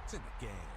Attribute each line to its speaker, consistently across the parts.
Speaker 1: points in the game.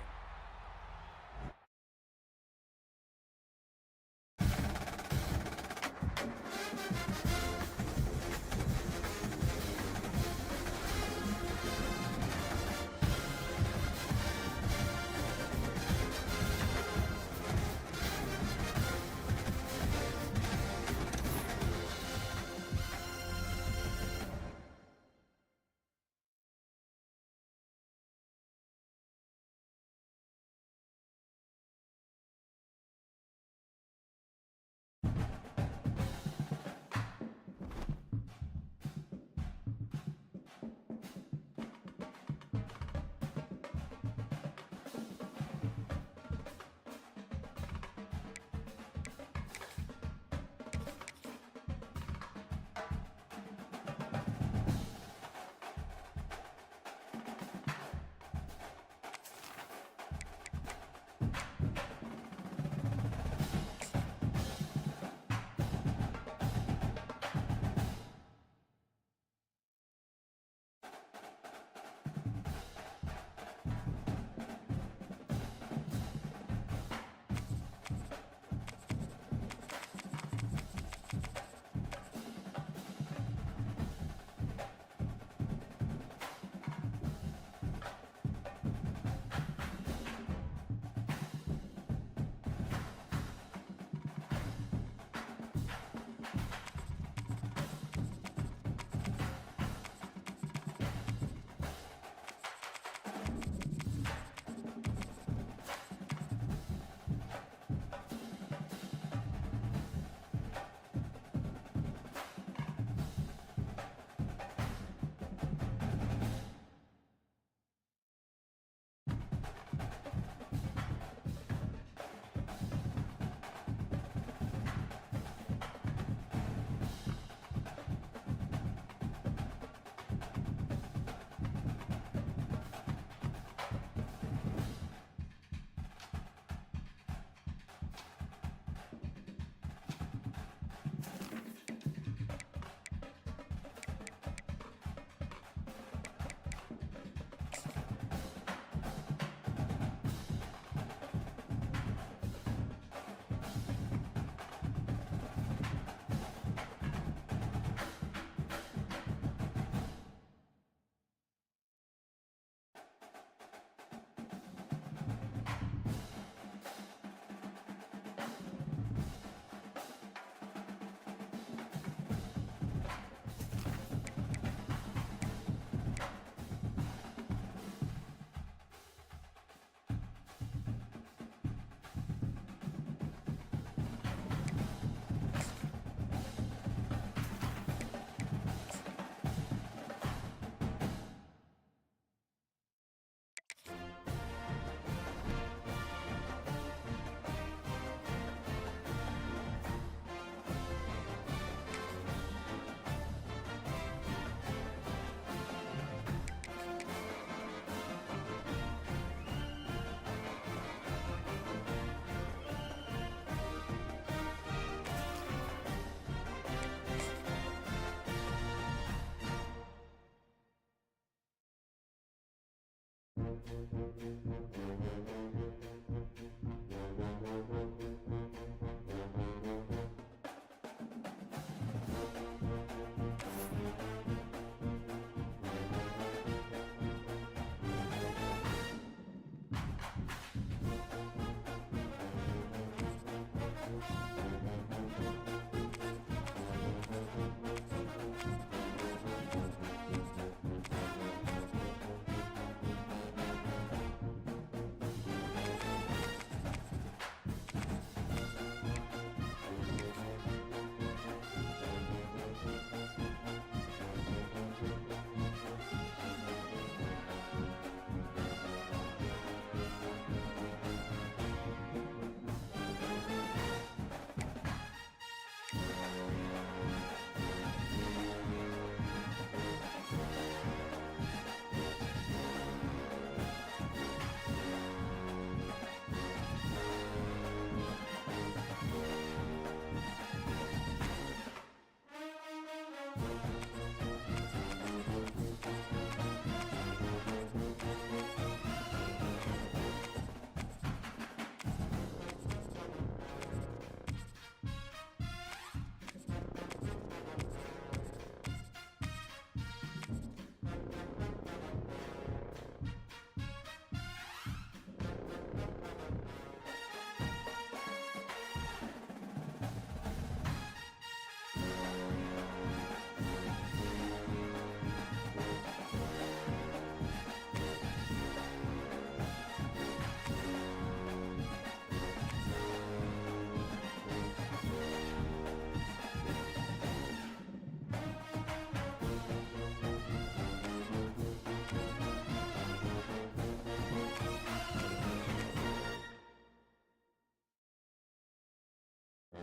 Speaker 1: No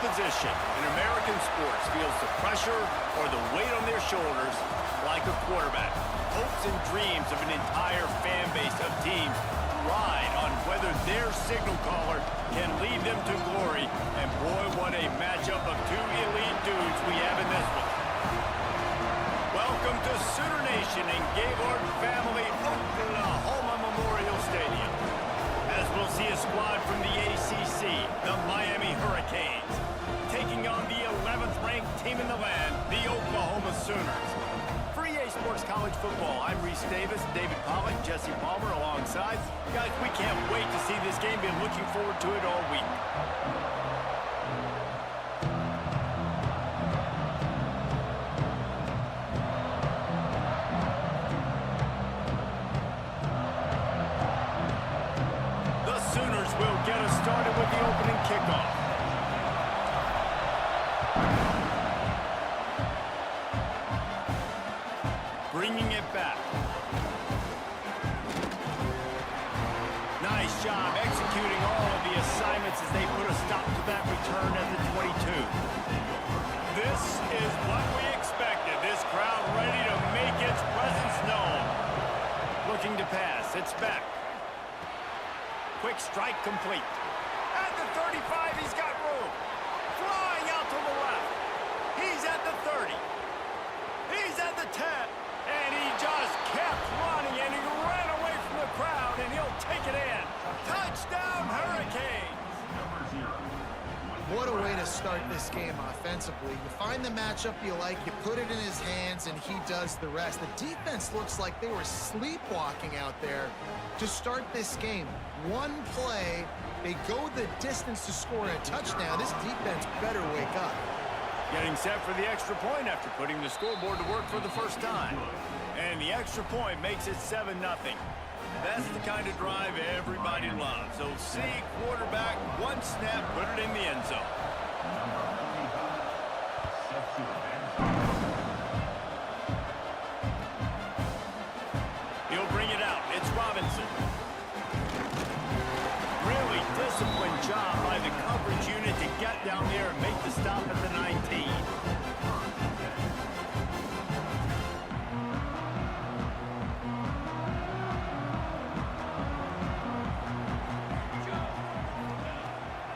Speaker 1: position in American sports feels the pressure or the weight on their shoulders like a quarterback. Hopes and dreams of an entire fan base of teams ride on whether their signal caller can lead them to glory. And boy, what a matchup of two elite dudes we have in this one. Welcome to Sooner Nation and Gaylord Family Oklahoma Memorial Stadium. As we'll see a squad from the ACC, the Miami Hurricanes, taking on the 11th ranked team in the land, the Oklahoma Sooners. For EA Sports College Football, I'm Reese Davis, David Pollack, Jesse Palmer alongside. Guys, we can't wait to see this game. Been looking forward to it all week. Get us started with the opening kickoff. Bringing it back. Nice job executing all of the assignments as they put a stop to that return at the 22. This is what we expected. This crowd ready to make its presence known. Looking to pass. It's back. Quick strike complete. At the 35, he's got room. Flying out to the left. He's at the 30. He's at the 10. And he just kept running, and he ran away from the crowd, and he'll take it in. Touchdown, Hurricanes.
Speaker 2: What a way to start this game offensively. You find the matchup you like, you put it in his hands, and he does the rest. The defense looks like they were sleepwalking out there to start this game. One play, they go the distance to score a touchdown. This defense better wake up.
Speaker 1: Getting set for the extra point after putting the scoreboard to work for the first time. And the extra point makes it 7-0. That's the kind of drive everybody loves. So see, quarterback, one snap, put it in the end zone. He'll bring it out. It's Robinson. Really disciplined job by the coverage unit to get down there and make the stop at the 19.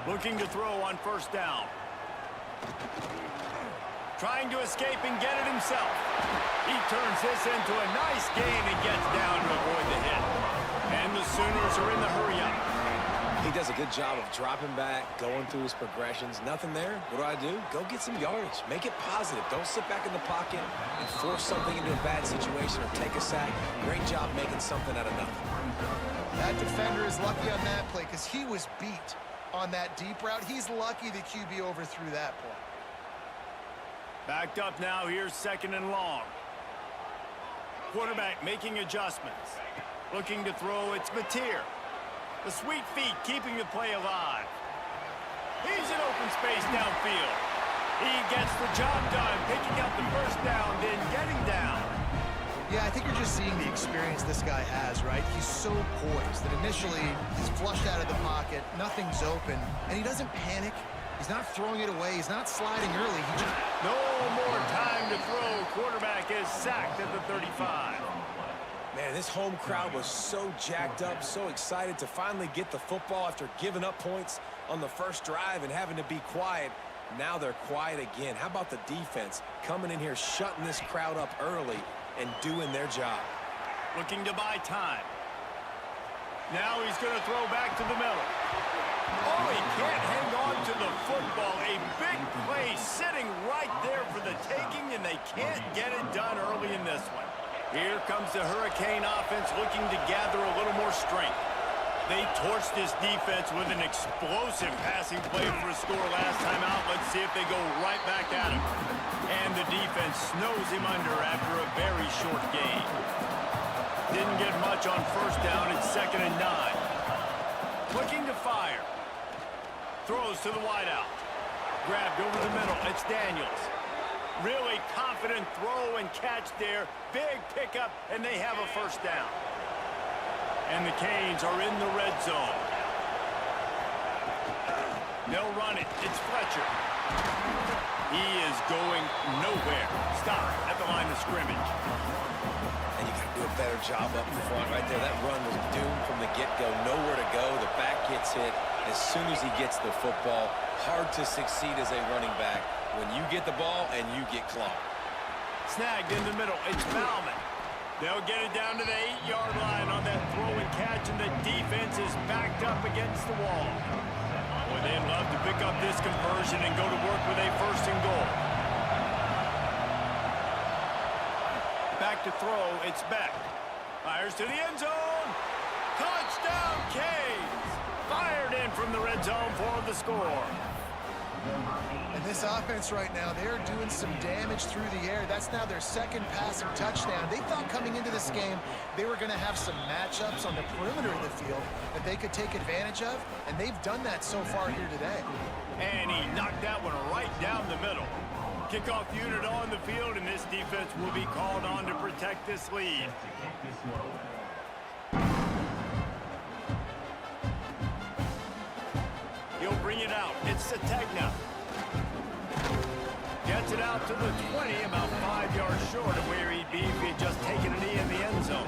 Speaker 1: Looking to throw on first down. Trying to escape and get it himself. He turns this into a nice gain and gets down to avoid the hit. And the Sooners are in the hurry-up.
Speaker 3: He does a good job of dropping back, going through his progressions. Nothing there. What do? Go get some yardage. Make it positive. Don't sit back in the pocket and force something into a bad situation or take a sack. Great job making something out of nothing.
Speaker 2: That defender is lucky on that play because he was beat on that deep route. He's lucky the QB overthrew that play.
Speaker 1: Backed up now. Here's second and long. Quarterback making adjustments. Looking to throw. It's Mateer. The sweet feet keeping the play alive. He's in open space downfield. He gets the job done, picking up the first down, then getting down.
Speaker 2: Yeah, I think you're just seeing the experience this guy has, right? He's so poised that initially he's flushed out of the pocket, nothing's open, and he doesn't panic. He's not throwing it away. He's not sliding early. He just...
Speaker 1: No more time to throw. Quarterback is sacked at the 35.
Speaker 3: Man, this home crowd was so jacked up, so excited to finally get the football after giving up points on the first drive and having to be quiet. Now they're quiet again. How about the defense coming in here, shutting this crowd up early and doing their job?
Speaker 1: Looking to buy time. Now he's going to throw back to the middle. Oh, he can't hang on to the football. A big play sitting right there for the taking, and they can't get it done early in this one. Here comes the Hurricane offense looking to gather a little more strength. They torched this defense with an explosive passing play for a score last time out. Let's see if they go right back at him. And the defense snows him under after a very short gain. Didn't get much on first down. It's 2nd and 9. Looking to fire. Throws to the wideout. Grabbed over the middle. It's Daniels. Really confident throw and catch there. Big pickup, and they have a first down. And the Canes are in the red zone. They'll run it. It's Fletcher. He is going nowhere. Stop at the line of scrimmage.
Speaker 3: And you got to do a better job up front right there. That run was doomed from the get-go. Nowhere to go. The back gets hit as soon as he gets the football. Hard to succeed as a running back when you get the ball and you get clocked.
Speaker 1: Snagged in the middle. It's Bauman. They'll get it down to the 8-yard line on that throw and catch, and the defense is backed up against the wall. Boy, they'd love to pick up this conversion and go to work with a 1st and goal. Back to throw. It's Beck. Fires to the end zone. Touchdown, Canes. Fired in from the red zone for the score.
Speaker 2: And this offense right now, they're doing some damage through the air. That's now their 2nd passing touchdown. They thought coming into this game they were going to have some matchups on the perimeter of the field that they could take advantage of, and they've done that so far here today.
Speaker 1: And he knocked that one right down the middle. Kickoff unit on the field, and this defense will be called on to protect this lead. He'll bring it out. It's Sategna. Gets it out to the 20, about 5 yards short of where he'd be if he had just taken a knee in the end zone.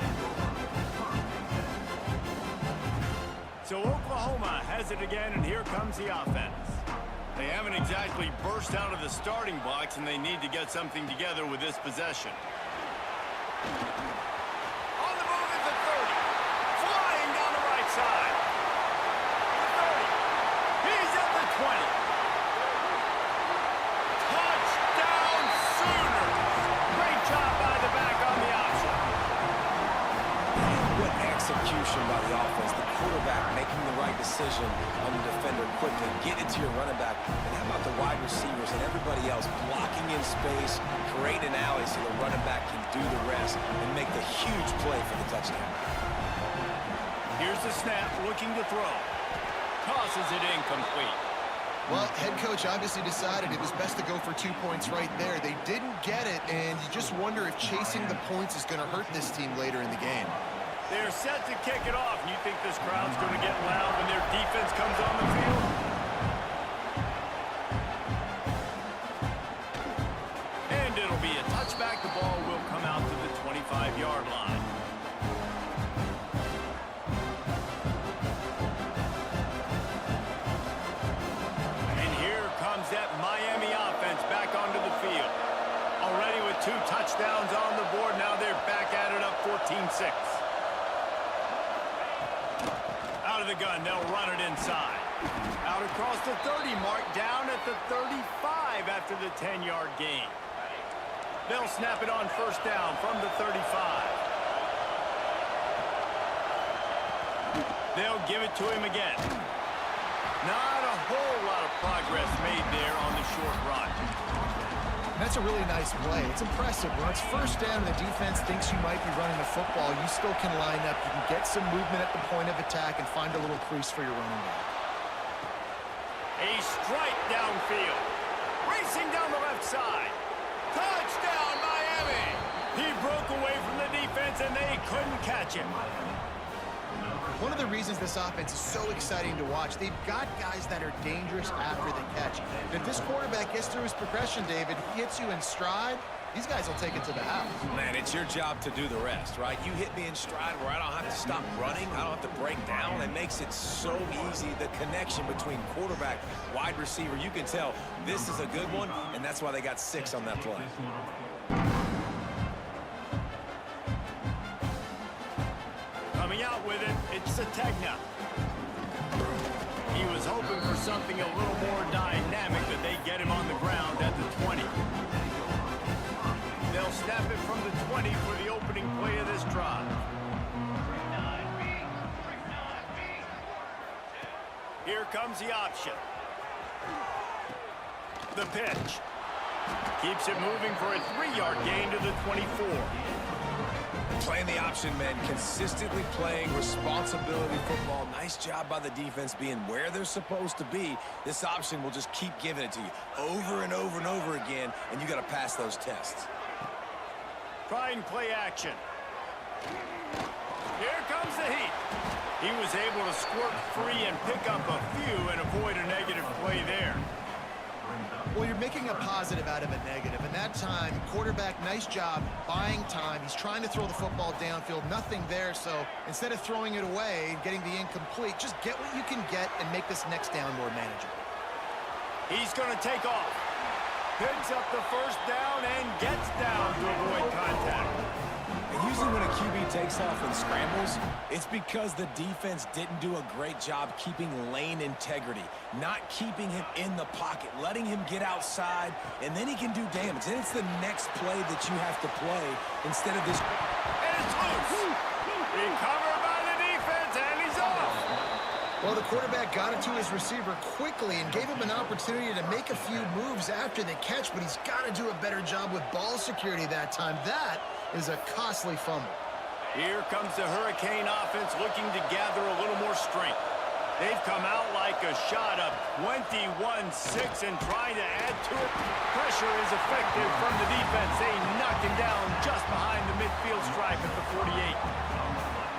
Speaker 1: So Oklahoma has it again, and here comes the offense. They haven't exactly burst out of the starting blocks, and they need to get something together with this possession. On the move at the 30. Flying down the right side. The 30. He's at the 20. Touchdown Sooners. Great job by the back on the option.
Speaker 3: What execution by the offense. The quarterback making the right decision on the defender quickly. Get it to your running back. And how about the wide receivers and everybody else blocking in space, create an alley so the running back can do the rest and make the huge play for the touchdown.
Speaker 1: Here's the snap, looking to throw. Tosses it incomplete.
Speaker 2: Well, head coach obviously decided it was best to go for 2 points right there. They didn't get it, and you just wonder if chasing the points is going to hurt this team later in the game.
Speaker 1: They're set to kick it off. You think this crowd's going to get loud when their defense comes on the field? And it'll be a touchback. The ball will come out to the 25-yard line. And here comes that Miami offense back onto the field. Already with 2 touchdowns on the board. Now they're back at it up 14-6. Out of the gun, they'll run it inside. Out across the 30 mark, down at the 35 after the 10-yard gain. They'll snap it on first down from the 35. They'll give it to him again. Not a whole lot of progress made there on the short run.
Speaker 2: That's a really nice play. It's impressive. When it's first down and the defense thinks you might be running the football, you still can line up. You can get some movement at the point of attack and find a little crease for your running back.
Speaker 1: A strike downfield. Racing down the left side. Touchdown, Miami! He broke away from the defense, and they couldn't catch him.
Speaker 2: One of the reasons this offense is so exciting to watch, they've got guys that are dangerous after the catch. And if this quarterback gets through his progression, David, he hits you in stride, these guys will take it to the house.
Speaker 3: Man, it's your job to do the rest, right? You hit me in stride where I don't have to stop running. I don't have to break down. It makes it so easy. The connection between quarterback, wide receiver, you can tell this is a good one, and that's why they got 6 on that play.
Speaker 1: Coming out with it, it's Sategna. He was was hoping for something a little more dynamic, but they get him on the ground at the 20. They'll snap it from the 20 for the opening play of this drive. Here comes the option. The pitch. Keeps it moving for a 3-yard gain to the 24.
Speaker 3: Playing the option, man. Consistently playing responsibility football. Nice job by the defense being where they're supposed to be. This option will just keep giving it to you over and over and over again, and you got to pass those tests.
Speaker 1: Trying play action. Here comes the heat. He was able to squirt free and pick up a few and avoid a negative play there.
Speaker 2: Well, you're making a positive out of a negative, and that time, quarterback, nice job buying time. He's trying to throw the football downfield, nothing there, so instead of throwing it away, getting the incomplete, just get what you can get and make this next down more manageable.
Speaker 1: He's going to take off. Picks up the first down and gets down to avoid contact.
Speaker 3: And usually when a QB takes off and scrambles, it's because the defense didn't do a great job keeping lane integrity, not keeping him in the pocket, letting him get outside, and then he can do damage. Then it's the next play that you have to play instead of this.
Speaker 1: And it's loose. Recovered by the defense, and he's off.
Speaker 2: Well, the quarterback got it to his receiver quickly and gave him an opportunity to make a few moves after the catch, but he's got to do a better job with ball security that time. That is a costly fumble.
Speaker 1: Here comes the Hurricane offense looking to gather a little more strength. They've come out like a shot of 21-6 and trying to add to it. Pressure is effective from the defense. They knock him down just behind the midfield stripe at the 48.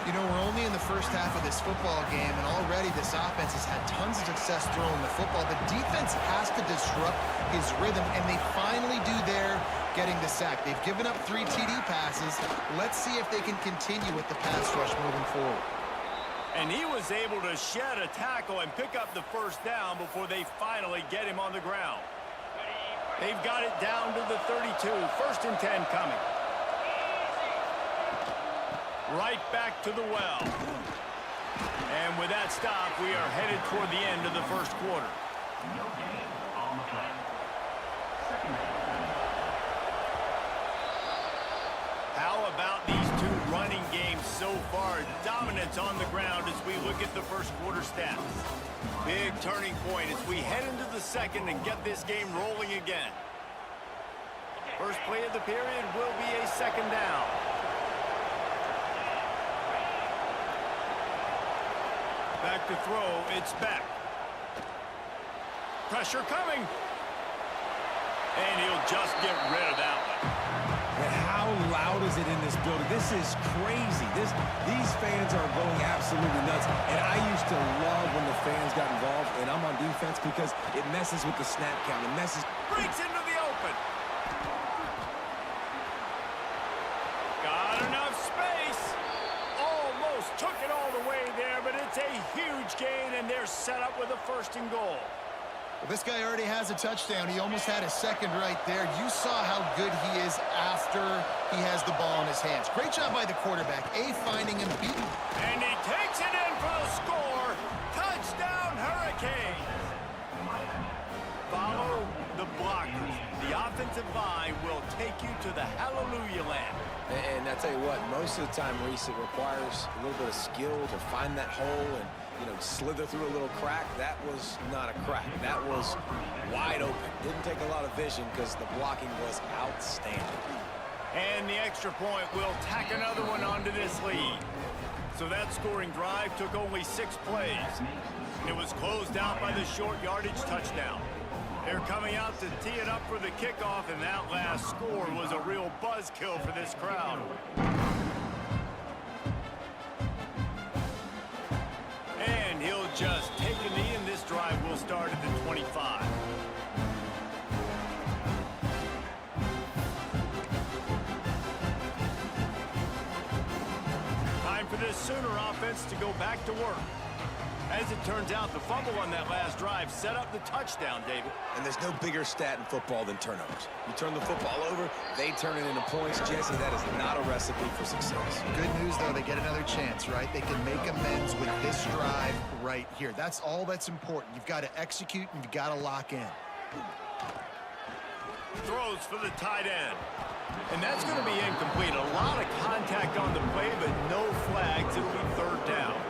Speaker 2: You know, we're only in the first half of this football game, and already this offense has had tons of success throwing the football. The defense has to disrupt his rhythm, and they finally do there, getting the sack. They've given up 3 TD passes. Let's see if they can continue with the pass rush moving forward.
Speaker 1: And he was able to shed a tackle and pick up the first down before they finally get him on the ground. They've got it down to the 32. 1st and 10 coming. Right back to the well. And with that stop, we are headed toward the end of the first quarter. How about these two running games so far? Dominance on the ground as we look at the first quarter stats. Big turning point as we head into the second and get this game rolling again. First play of the period will be a 2nd down. Back to throw, it's Beck. Pressure coming. And he'll just get rid of that one.
Speaker 3: And how loud is it in this building? This is crazy. These fans are going absolutely nuts. And I used to love when the fans got involved, and I'm on defense because it messes with the snap count. It messes.
Speaker 1: Breaks into the open. Got enough space. Almost took it all the way there, but it's a huge gain, and they're set up with a 1st and goal.
Speaker 2: Well, this guy already has a touchdown. He almost had a second right there. You saw how good he is after he has the ball in his hands. Great job by the quarterback. Finding him, beaten.
Speaker 1: And he takes it in for the score. Touchdown, Hurricanes. Follow the blockers. The offensive line will take you to the hallelujah land.
Speaker 3: And I tell you what, most of the time, Reese, it requires a little bit of skill to find that hole and, you know, slither through a little crack. That was not a crack. That was wide open. Didn't take a lot of vision because the blocking was outstanding.
Speaker 1: And the extra point will tack another one onto this lead. So that scoring drive took only 6 plays. It was closed out by the short yardage touchdown. They're coming out to tee it up for the kickoff, and that last score was a real buzzkill for this crowd. And he'll just take a knee, and this drive will start at the 25. Time for this Sooner offense to go back to work. As it turns out, the fumble on that last drive set up the touchdown, David.
Speaker 3: And there's no bigger stat in football than turnovers. You turn the football over, they turn it into points. Jesse, that is not a recipe for success.
Speaker 2: Good news, though, they get another chance, right? They can make amends with this drive right here. That's all that's important. You've got to execute and you've got to lock in.
Speaker 1: Throws for the tight end. And that's going to be incomplete. A lot of contact on the play, but no flags. It'll be third down.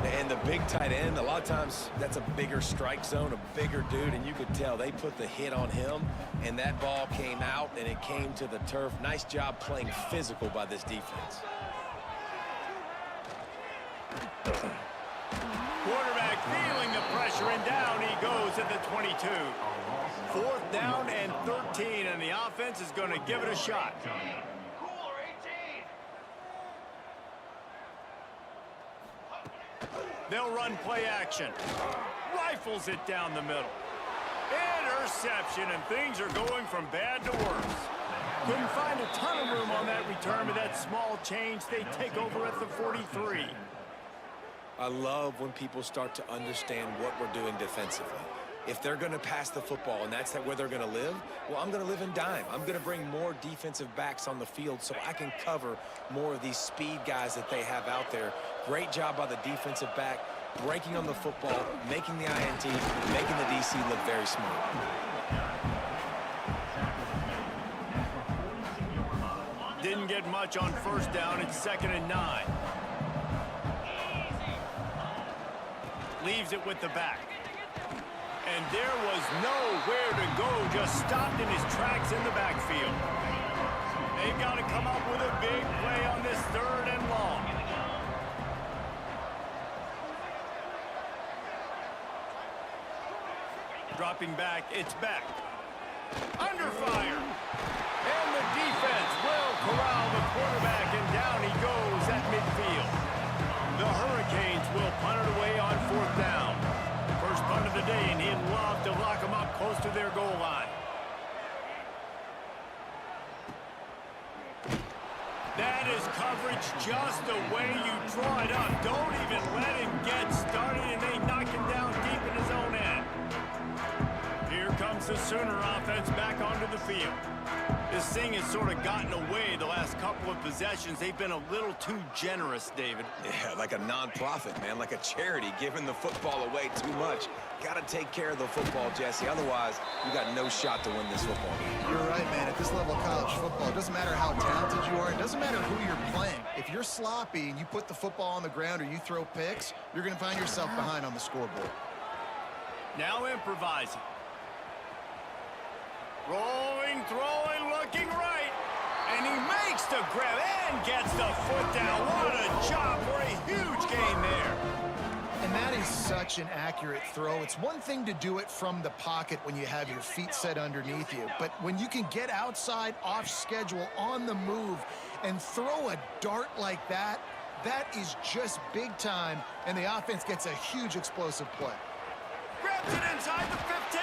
Speaker 3: And the big tight end, a lot of times that's a bigger strike zone, a bigger dude, and you could tell they put the hit on him, and that ball came out, and it came to the turf. Nice job playing physical by this defense.
Speaker 1: Quarterback feeling the pressure, and down he goes at the 22. Fourth down and 13, and the offense is going to give it a shot. They'll run play action. Rifles it down the middle. Interception, and things are going from bad to worse. Couldn't find a ton of room on that return, but that small change, they take over at the 43.
Speaker 3: I love when people start to understand what we're doing defensively. If they're going to pass the football and that's where they're going to live, well, I'm going to live in dime. I'm going to bring more defensive backs on the field so I can cover more of these speed guys that they have out there. Great job by the defensive back, breaking on the football, making the INT, making the DC look very smart.
Speaker 1: Didn't get much on first down. It's 2nd and 9. Leaves it with the back. And there was nowhere to go, just stopped in his tracks in the backfield. They've got to come up with a big play on this 3rd and long. Dropping back, it's back. Under fire. And the defense will corral the quarterback, and down he goes at midfield. The Hurricanes will punt it away on 4th down. First punt of the day, and he'd love to lock them up close to their goal line. That is coverage just the way you draw it up. Don't even let him get started, and they knock him down deep in his own end. Here comes the Sooner offense back onto the field. This thing has sort of gotten away the last couple of possessions. They've been a little too generous, David.
Speaker 3: Yeah, like a non-profit, man, like a charity, giving the football away too much. Got to take care of the football, Jesse. Otherwise, you got no shot to win this football game.
Speaker 2: You're right, man. At this level of college football, it doesn't matter how talented you are. It doesn't matter who you're playing. If you're sloppy and you put the football on the ground or you throw picks, you're going to find yourself behind on the scoreboard.
Speaker 1: Now improvising. Rolling, throwing, looking right. And he makes the grab and gets the foot down. What a job for a huge gain there.
Speaker 2: And that is such an accurate throw. It's one thing to do it from the pocket when you have your feet set underneath you. But when you can get outside, off schedule, on the move, and throw a dart like that, that is just big time. And the offense gets a huge explosive play.
Speaker 1: Grabs it inside the 15.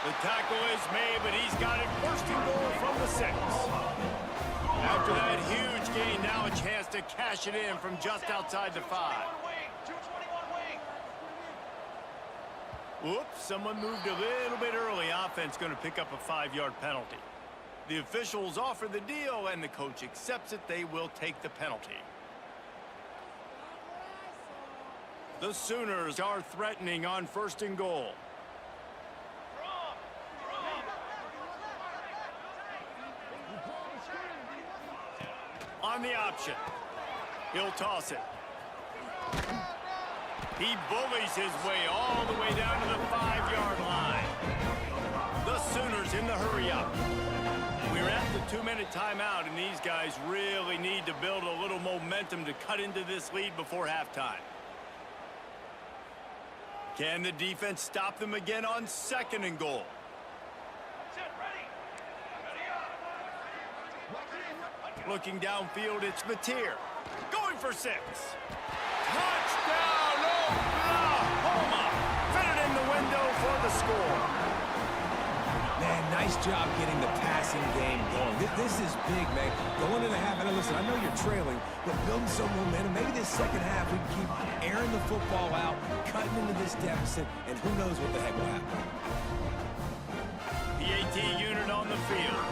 Speaker 1: The tackle is made, but he's got it first and goal from the 6. After that huge gain, now a chance to cash it in from just outside the 5. Whoops, someone moved a little bit early. Offense going to pick up a 5-yard penalty. The officials offer the deal, and the coach accepts it. They will take the penalty. The Sooners are threatening on 1st and goal. On the option. He'll toss it. He bullies his way all the way down to the 5-yard line. The Sooners in the hurry-up. We're at the 2-minute timeout, and these guys really need to build a little momentum to cut into this lead before halftime. Can the defense stop them again on 2nd and goal? Looking downfield, it's Mateer. Going for 6. Touchdown, Oklahoma! Fit it in the window for the score.
Speaker 3: Man, nice job getting the passing game going. This is big, man. Going into the half, and listen, I know you're trailing, but building some momentum. Maybe this second half we can keep airing the football out, cutting into this deficit, and who knows what the heck will happen.
Speaker 1: PAT unit on the field.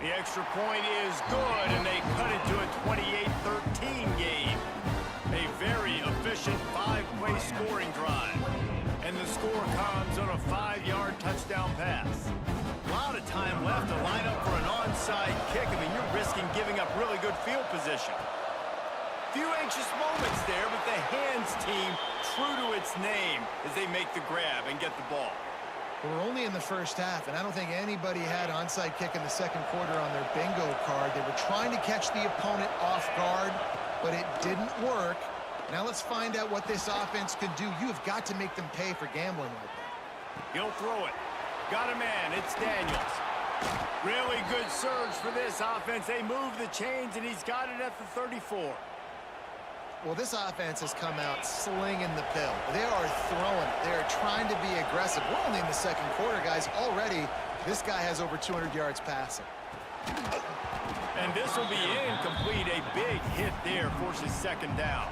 Speaker 1: The extra point is good, and they cut it to a 28-13 game. A very efficient 5-play scoring drive. And the score comes on a 5-yard touchdown pass. A lot of time left to line up for an onside kick. I mean, you're risking giving up really good field position. Few anxious moments there, but the hands team true to its name as they make the grab and get the ball.
Speaker 2: We're only in the first half, and I don't think anybody had onside kick in the second quarter on their bingo card. They were trying to catch the opponent off guard, but it didn't work. Now let's find out what this offense could do. You've got to make them pay for gambling like that.
Speaker 1: He'll throw it. Got a man. It's Daniels. Really good surge for this offense. They move the chains, and he's got it at the 34.
Speaker 2: Well, this offense has come out slinging the pill. They are throwing it. They are trying to be aggressive. We're only in the second quarter, guys. Already, this guy has over 200 yards passing.
Speaker 1: And this will be incomplete. A big hit there forces second down.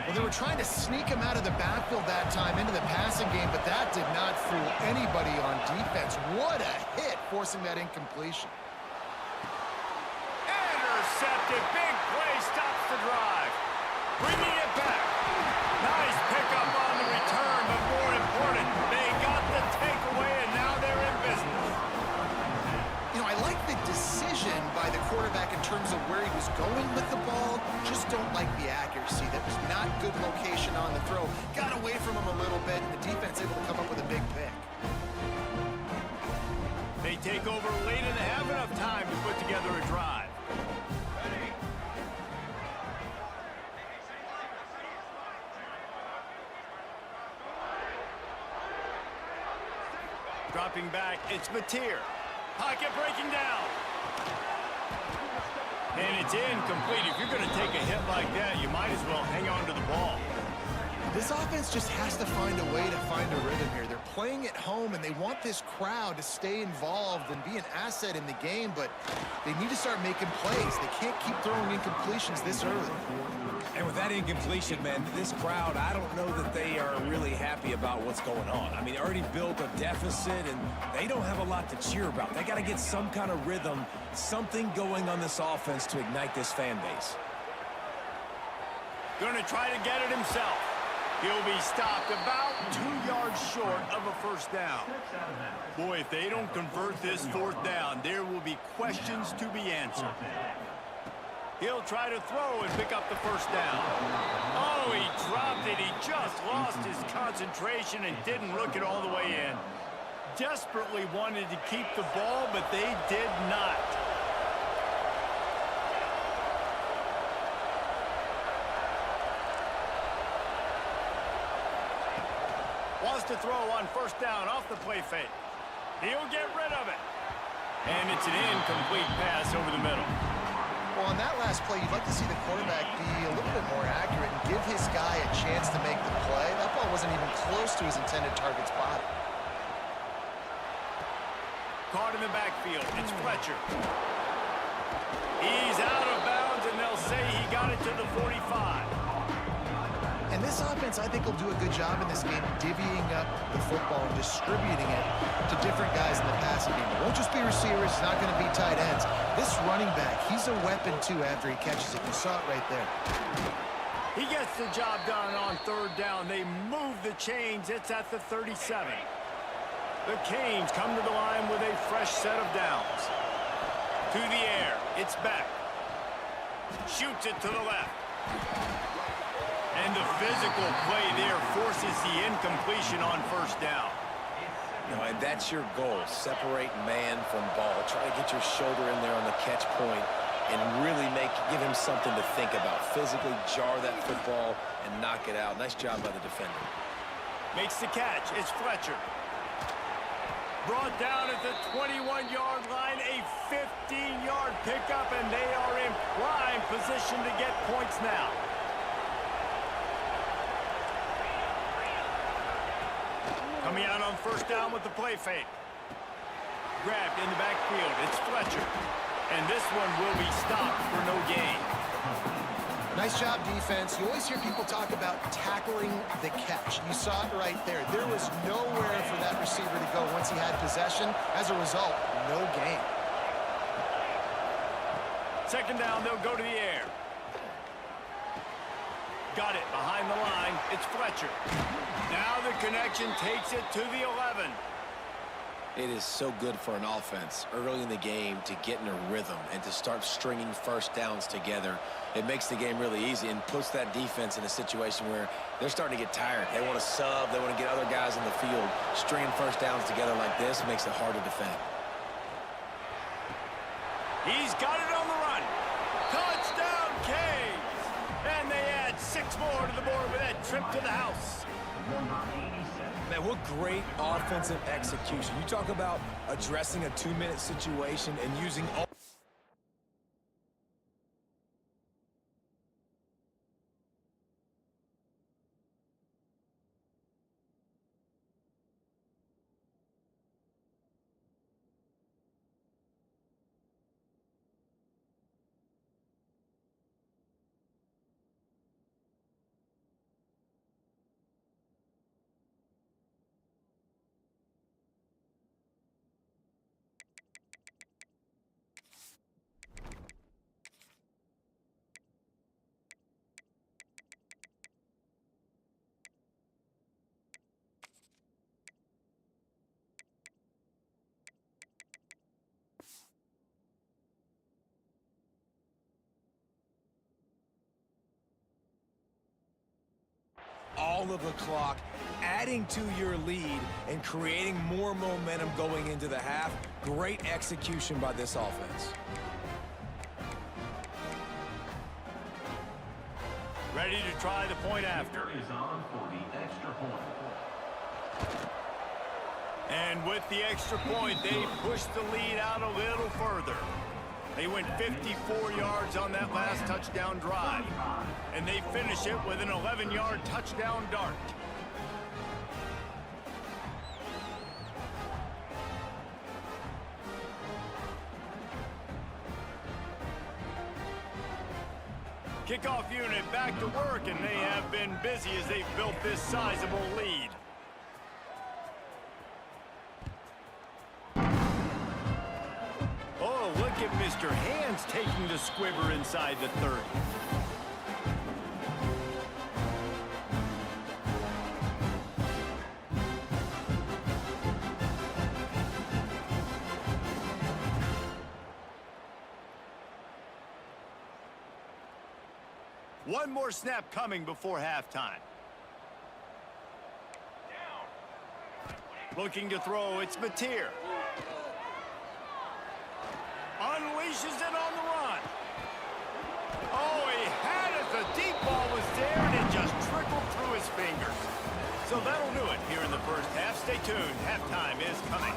Speaker 2: Well, they were trying to sneak him out of the backfield that time into the passing game, but that did not fool anybody on defense. What a hit, forcing that incompletion.
Speaker 1: Intercepted. Big play stops the drive. Bringing it back. Nice pickup on the return, but more important, they got the takeaway, and now they're in business.
Speaker 2: You know, I like the decision by the quarterback in terms of where he was going with the ball. Just don't like the accuracy. That was not good location on the throw. Got away from him a little bit, and the defense able to come up with a big pick.
Speaker 1: They take over late and they have enough time to put together a drive. Dropping back, it's Mateer. Pocket breaking down. And it's incomplete. If you're going to take a hit like that, you might as well hang on to the ball.
Speaker 2: This offense just has to find a way to find a rhythm here. They're playing at home, and they want this crowd to stay involved and be an asset in the game, but they need to start making plays. They can't keep throwing incompletions this early.
Speaker 3: And with that incompletion, man, this crowd, I don't know that they are really happy about what's going on. I mean, they already built a deficit, and they don't have a lot to cheer about. They got to get some kind of rhythm, something going on this offense to ignite this fan base.
Speaker 1: Going to try to get it himself. He'll be stopped about 2 yards short of a first down. Boy, if they don't convert this fourth down, there will be questions to be answered. He'll try to throw and pick up the first down. Oh, he dropped it. He just lost his concentration and didn't look it all the way in. Desperately wanted to keep the ball, but they did not. Wants to throw on first down off the play fake. He'll get rid of it. And it's an incomplete pass over the middle.
Speaker 2: Well, on that last play, you'd like to see the quarterback be a little bit more accurate and give his guy a chance to make the play. That ball wasn't even close to his intended target's body.
Speaker 1: Caught in the backfield. It's Fletcher. He's out of bounds, and they'll say he got it to the 45.
Speaker 2: And this offense, I think, will do a good job in this game divvying up the football and distributing it to different guys in the passing game. It won't just be receivers. It's not going to be tight ends. This running back, he's a weapon, too, after he catches it. You saw it right there.
Speaker 1: He gets the job done on third down. They move the chains. It's at the 37. The Canes come to the line with a fresh set of downs. To the air. It's back. Shoots it to the left. And the physical play there forces the incompletion on first down.
Speaker 3: You know, and that's your goal. Separate man from ball. Try to get your shoulder in there on the catch point and really give him something to think about. Physically jar that football and knock it out. Nice job by the defender.
Speaker 1: Makes the catch. It's Fletcher. Brought down at the 21-yard line. A 15-yard pickup, and they are in prime position to get points now. Coming out on first down with the play fake. Grabbed in the backfield. It's Fletcher. And this one will be stopped for no gain.
Speaker 2: Nice job, defense. You always hear people talk about tackling the catch. You saw it right there. There was nowhere for that receiver to go once he had possession. As a result, no gain.
Speaker 1: Second down, they'll go to the air. Got it behind the line. It's Fletcher. Now the connection takes it to the 11.
Speaker 3: It is so good for an offense early in the game to get in a rhythm and to start stringing first downs together. It makes the game really easy and puts that defense in a situation where they're starting to get tired. They want to sub. They want to get other guys in the field. Stringing first downs together like this makes it hard to defend.
Speaker 1: He's got it on the run. Touchdown, Canes! And they add 6 more to the board with that trip to the house.
Speaker 3: Man, what great offensive execution. You talk about addressing a 2-minute situation and using all... all of the clock, adding to your lead and creating more momentum going into the half. Great execution by this offense.
Speaker 1: Ready to try the point after.
Speaker 4: Is on for the extra point.
Speaker 1: And with the extra point, they pushed the lead out a little further. They went 54 yards on that last touchdown drive. And they finish it with an 11-yard touchdown dart. Kickoff unit back to work, and they have been busy as they've built this sizable lead. Oh, look at Mr. Hands taking the squibber inside the 30. One more snap coming before halftime. Looking to throw, it's Mateer. Unleashes it on the run. Oh, he had it. The deep ball was there, and it just trickled through his fingers. So that'll do it here in the first half. Stay tuned. Halftime is coming.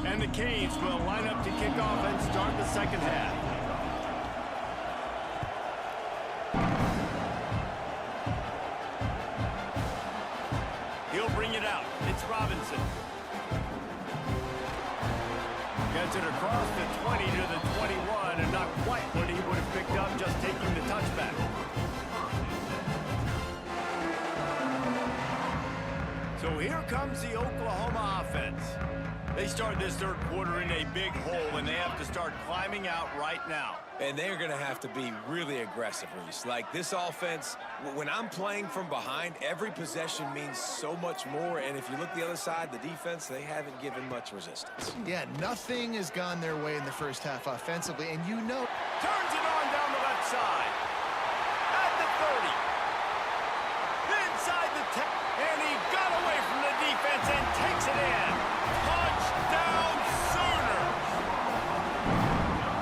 Speaker 1: And the Canes will line up to kick off and start the second half. He'll bring it out. It's Robinson. Gets it across the 20 to the 21, and not quite what he would have picked up just taking the touchback. So here comes the Oklahoma offense. They start this third quarter in a big hole, and they have to start climbing out right now.
Speaker 3: And they're going to have to be really aggressive, Reese. Like this offense, when I'm playing from behind, every possession means so much more. And if you look the other side, the defense, they haven't given much resistance.
Speaker 2: Yeah, nothing has gone their way in the first half offensively, and you know...
Speaker 1: Turns it on down the left side. At the 30. Inside the 10. And he got away from the defense and takes it in. Touchdown Sooners!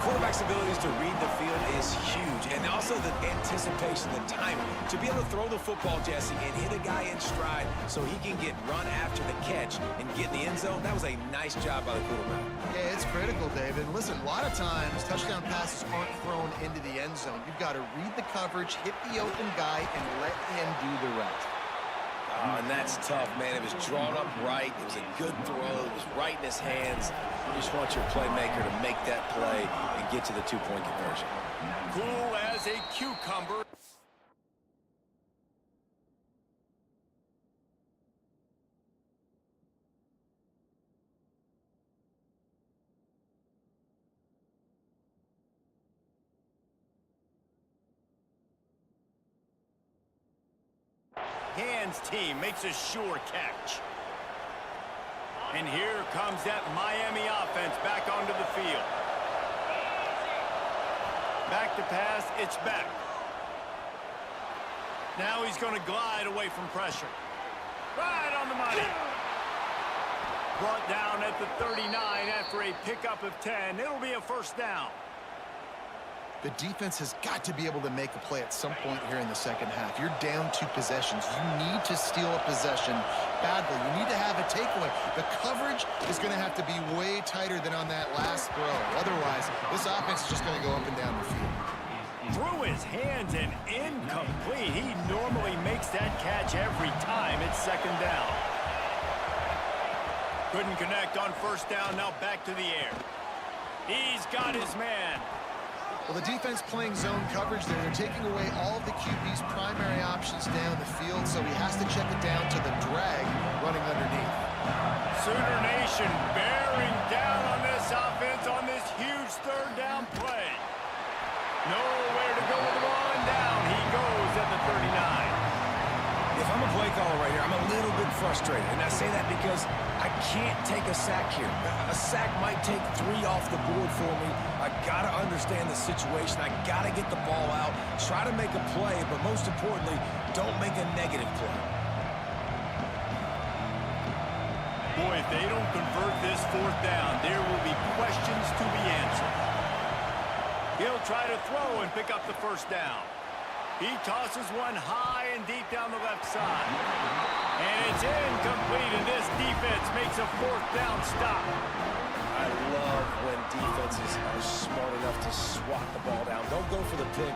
Speaker 3: Quarterbacks abilities to read the field is huge, and also the anticipation, the timing. To be able to throw the football, Jesse, and hit a guy in stride so he can get run after the catch and get in the end zone, that was a nice job by the quarterback.
Speaker 2: Yeah, it's critical, David. And listen, a lot of times, touchdown passes aren't thrown into the end zone. You've got to read the coverage, hit the open guy, and let him do the rest.
Speaker 3: And that's tough, man. It was drawn up right. It was a good throw. It was right in his hands. You just want your playmaker to make that play and get to the two-point conversion.
Speaker 1: Cool as a cucumber. Hands team makes a sure catch. And here comes that Miami offense back onto the field. Back to pass, it's back. Now he's going to glide away from pressure. Right on the money. Brought down at the 39 after a pickup of 10. It'll be a first down.
Speaker 2: The defense has got to be able to make a play at some point here in the second half. You're down 2 possessions. You need to steal a possession badly. You need to have a takeaway. The coverage is going to have to be way tighter than on that last throw. Otherwise, this offense is just going to go up and down the field.
Speaker 1: Through his hands and incomplete. He normally makes that catch every time it's second down. Couldn't connect on first down. Now back to the air. He's got his man.
Speaker 2: Well, the defense playing zone coverage there. They're taking away all of the QB's primary options down the field, so he has to check it down to the drag running underneath.
Speaker 1: Sooner Nation bearing down on this offense on this huge third down play. Nowhere to go with the ball, and down he goes at the 39.
Speaker 3: If I'm a play caller right here, I'm a little bit frustrated. And I say that because I can't take a sack here. A sack might take 3 off the board for me. I got to understand the situation. I got to get the ball out, try to make a play, but most importantly, don't make a negative play.
Speaker 1: Boy, if they don't convert this fourth down, there will be questions to be answered. He'll try to throw and pick up the first down. He tosses one high and deep down the left side. And it's incomplete, and this defense makes a fourth down stop.
Speaker 3: I love when defenses are smart enough to swat the ball down. Don't go for the pick.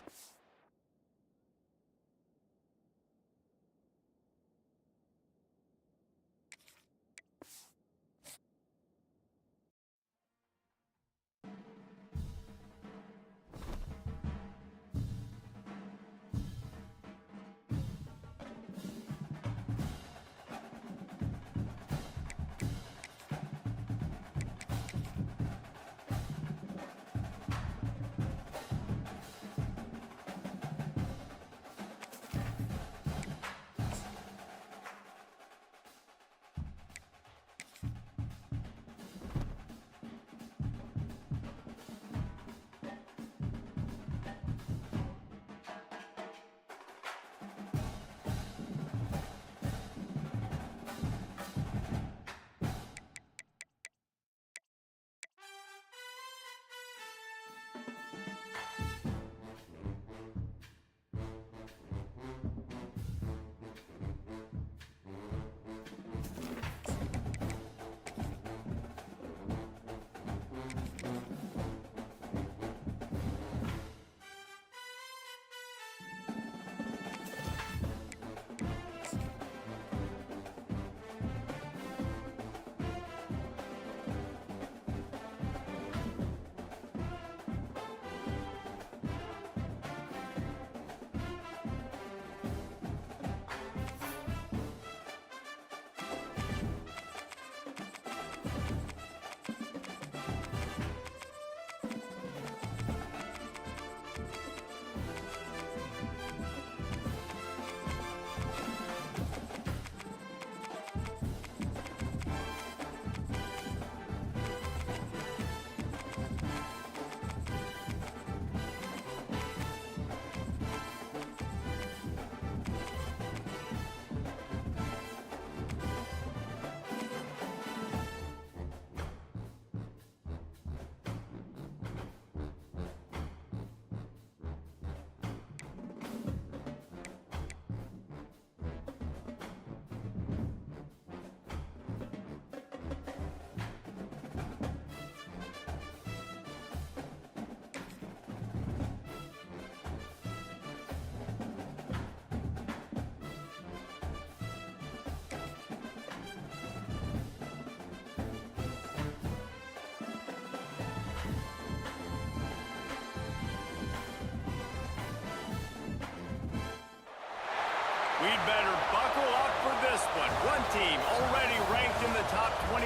Speaker 1: We'd better buckle up for this one. One team already ranked in the top 25,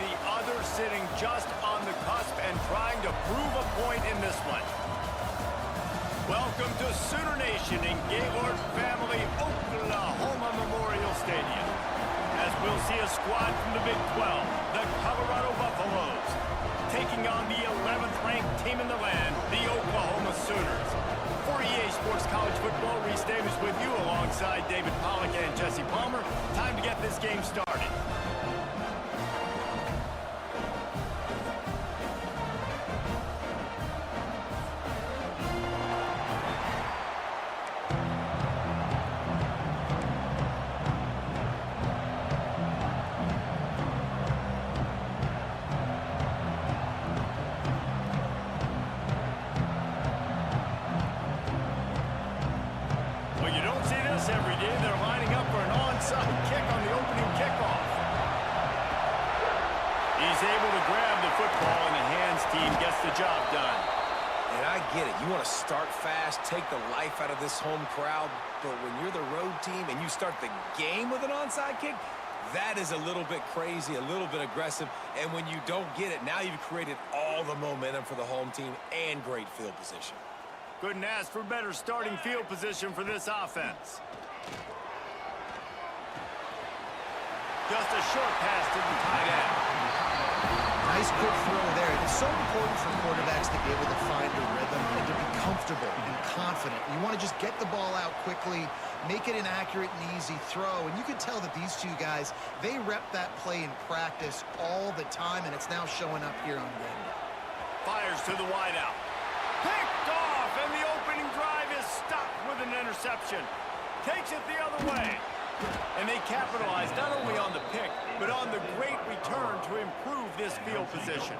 Speaker 1: the other sitting just on the cusp and trying to prove a point in this one. Welcome to Sooner Nation in Gaylord Family Oklahoma Memorial Stadium. As we'll see a squad from the Big 12, the Colorado Buffaloes, taking on the 11th ranked team in the land, the Oklahoma Sooners. For EA Sports College Football, Reese Davis with you alongside David Pollack and Jesse Palmer. Time to get this game started. Every day they're lining up for an onside kick on the opening kickoff. He's able to grab the football and the hands team gets the job done.
Speaker 3: And I get it. You want to start fast, take the life out of this home crowd, but when you're the road team and you start the game with an onside kick, that is a little bit crazy, a little bit aggressive, and when you don't get it, now you've created all the momentum for the home team and great field position.
Speaker 1: Couldn't ask for better starting field position for this offense. Just a short pass to the tight end.
Speaker 2: Nice quick throw there. It's so important for quarterbacks to be able to find a rhythm and to be comfortable and confident. You want to just get the ball out quickly, make it an accurate and easy throw. And you can tell that these two guys, they rep that play in practice all the time, and it's now showing up here on game.
Speaker 1: Fires to the wideout. Picked off, and the opening drive is stopped with an interception. Takes it the other way. And they capitalize not only on the pick, but on the great return to improve this field position.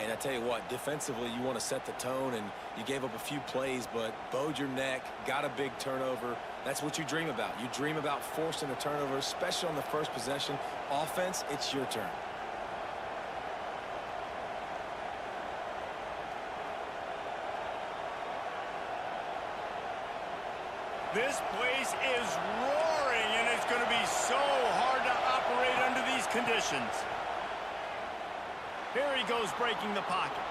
Speaker 3: And I tell you what, defensively, you want to set the tone, and you gave up a few plays, but bowed your neck, got a big turnover. That's what you dream about. You dream about forcing a turnover, especially on the first possession. Offense, it's your turn.
Speaker 1: This place is roaring, and it's going to be so hard to operate under these conditions. Here he goes, breaking the pocket.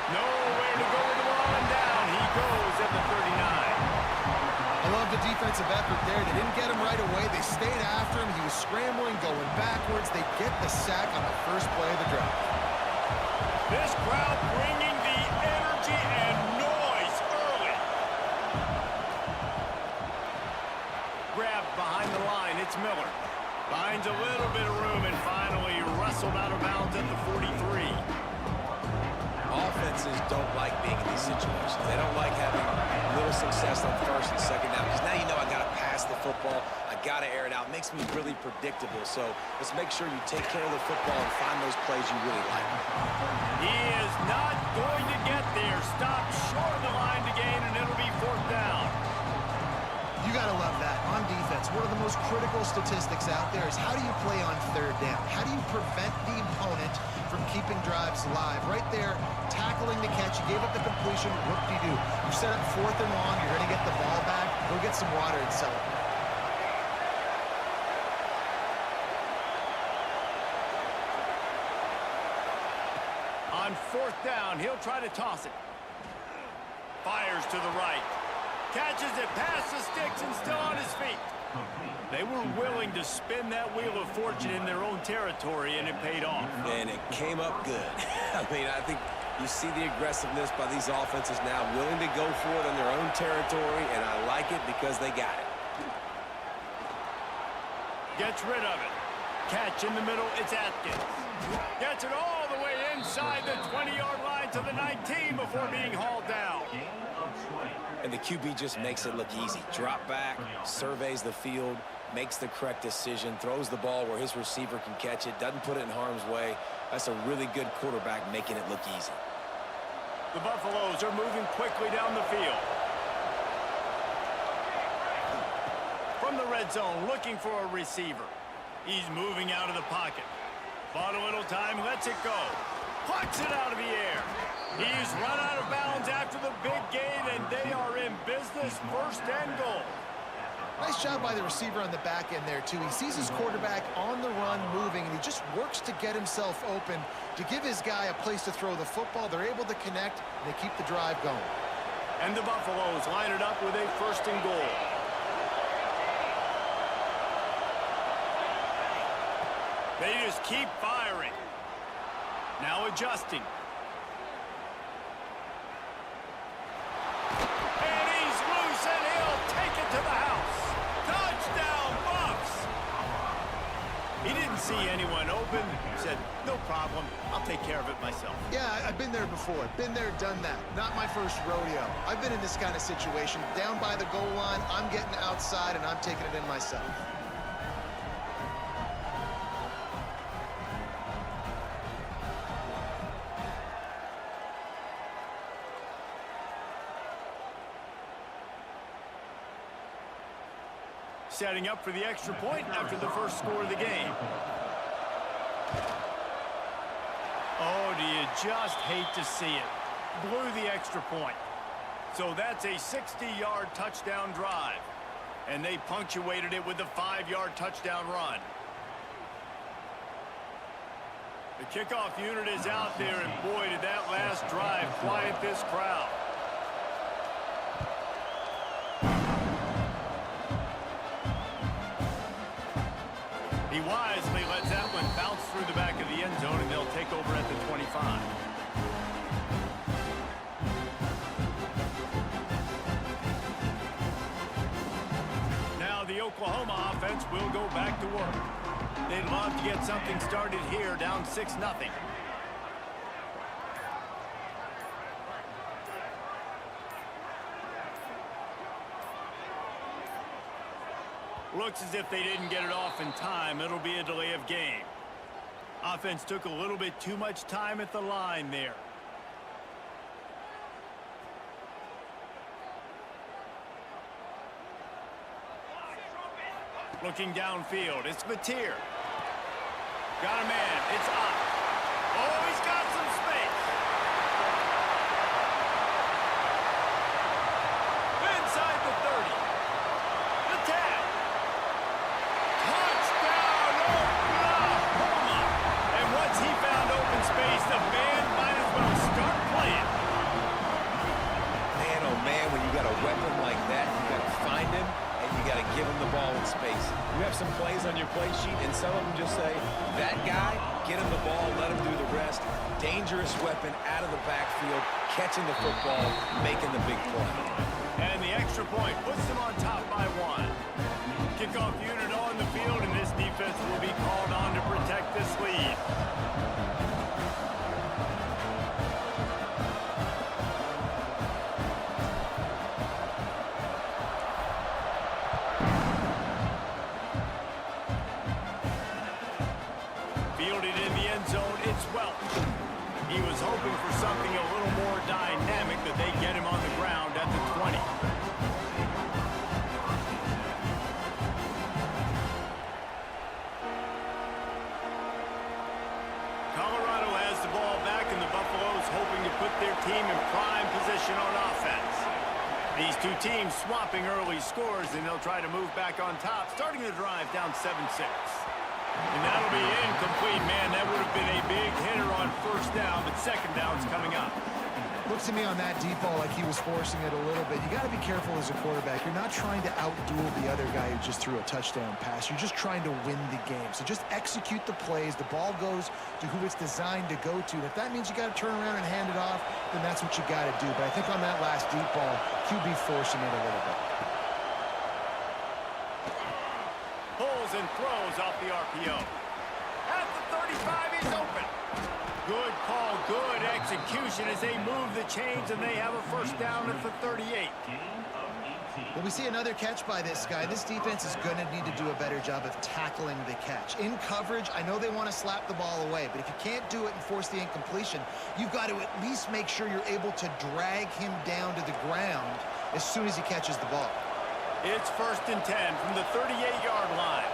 Speaker 1: Nowhere to go with the ball, and down he goes at the 39.
Speaker 2: I love the defensive effort there. They didn't get him right away. They stayed after him. He was scrambling, going backwards. They get the sack on the first play of the drive.
Speaker 1: This crowd bringing the energy and noise early. Grabbed behind the line. It's Miller. Finds a little bit of room and finally wrestled out of bounds at the 43.
Speaker 3: Offenses don't like being in these situations. They don't like having little success on first and second down, because now you know I got to pass the football. I got to air it out. It makes me really predictable. So let's make sure you take care of the football and find those plays you really like.
Speaker 1: He is not going to get there. Stopped short of the line to gain, and it'll be fourth down.
Speaker 2: You got to love that. On defense, one of the most critical statistics out there is how do you play on third down? How do you prevent the opponent from keeping drives alive? Right there, tackling the catch. You gave up the completion. Whoop-de-doo. You set up fourth and long. You're going to get the ball back. Go get some water and celebrate.
Speaker 1: On fourth down, he'll try to toss it. Fires to the right. Catches it past the sticks and still on his feet. They were willing to spin that wheel of fortune in their own territory, and it paid off.
Speaker 3: And it came up good. I mean, I think you see the aggressiveness by these offenses now, willing to go for it on their own territory, and I like it because they got it.
Speaker 1: Gets rid of it. Catch in the middle, it's Atkins. Gets it all the way inside the 20-yard line to the 19 before being hauled down.
Speaker 3: And the QB just makes it look easy. Drop back, surveys the field, makes the correct decision, throws the ball where his receiver can catch it, doesn't put it in harm's way. That's a really good quarterback making it look easy.
Speaker 1: The Buffaloes are moving quickly down the field. From the red zone, looking for a receiver. He's moving out of the pocket. Bought a little time, lets it go. Plucks it out of the air. He's run out of bounds after the big gain, and they are in business. First and goal.
Speaker 2: Nice job by the receiver on the back end there, too. He sees his quarterback on the run moving, and he just works to get himself open to give his guy a place to throw the football. They're able to connect, and they keep the drive going.
Speaker 1: And the Buffaloes line it up with a first and goal. They just keep firing. Now adjusting. And he's loose, and he'll take it to the house. Touchdown, Buffs! He didn't see anyone open. He said, no problem. I'll take care of it myself.
Speaker 2: Yeah, I've been there before. Been there, done that. Not my first rodeo. I've been in this kind of situation. Down by the goal line, I'm getting outside, and I'm taking it in myself.
Speaker 1: Setting up for the extra point after the first score of the game. Oh, do you just hate to see it? Blew the extra point. So that's a 60-yard touchdown drive. And they punctuated it with a 5-yard touchdown run. The kickoff unit is out there, and boy, did that last drive quiet this crowd. He wisely lets that one bounce through the back of the end zone, and they'll take over at the 25. Now the Oklahoma offense will go back to work. They'd love to get something started here, down 6-0. Looks as if they didn't get it off in time. It'll be a delay of game. Offense took a little bit too much time at the line there. Looking downfield, it's Mateer. Got a man, it's up. Oh, he's got some space. Inside the 30. The tag. Touchdown, Oklahoma. And once he found open space, the band might as well start playing.
Speaker 3: Man, oh man, when you got a weapon like that, you got to find him, and you got to give him the ball in space. You have some plays on your play sheet, and some of them just say, that guy, get him the ball, let him do the rest. Dangerous weapon out of the backfield, catching the football, making the big play.
Speaker 1: And the extra point puts them on top by 1. Kickoff unit on the field, and this defense will be called on to protect this lead. Fielded in the end zone, it's Welch. He was hoping for something a little more dynamic, but they get him on the ground at the 20. Colorado has the ball back, and the Buffaloes hoping to put their team in prime position on offense. These two teams swapping early scores, and they'll try to move back on top, starting the drive down 7-6. And that'll be incomplete, man. That would have been a big hitter on first down, but second down's coming up.
Speaker 2: Looks to me on that deep ball like he was forcing it a little bit. You got to be careful as a quarterback. You're not trying to outduel the other guy who just threw a touchdown pass. You're just trying to win the game. So just execute the plays. The ball goes to who it's designed to go to. And if that means you got to turn around and hand it off, then that's what you got to do. But I think on that last deep ball, QB forcing it a little bit.
Speaker 1: Pulls and throws off the RPO. At the 35, he's open. Good call, good execution as they move the chains, and they have a first down at the 38.
Speaker 2: Well, we see another catch by this guy. This defense is going to need to do a better job of tackling the catch. In coverage, I know they want to slap the ball away, but if you can't do it and force the incompletion, you've got to at least make sure you're able to drag him down to the ground as soon as he catches the ball.
Speaker 1: It's 1st and 10 from the 38-yard line.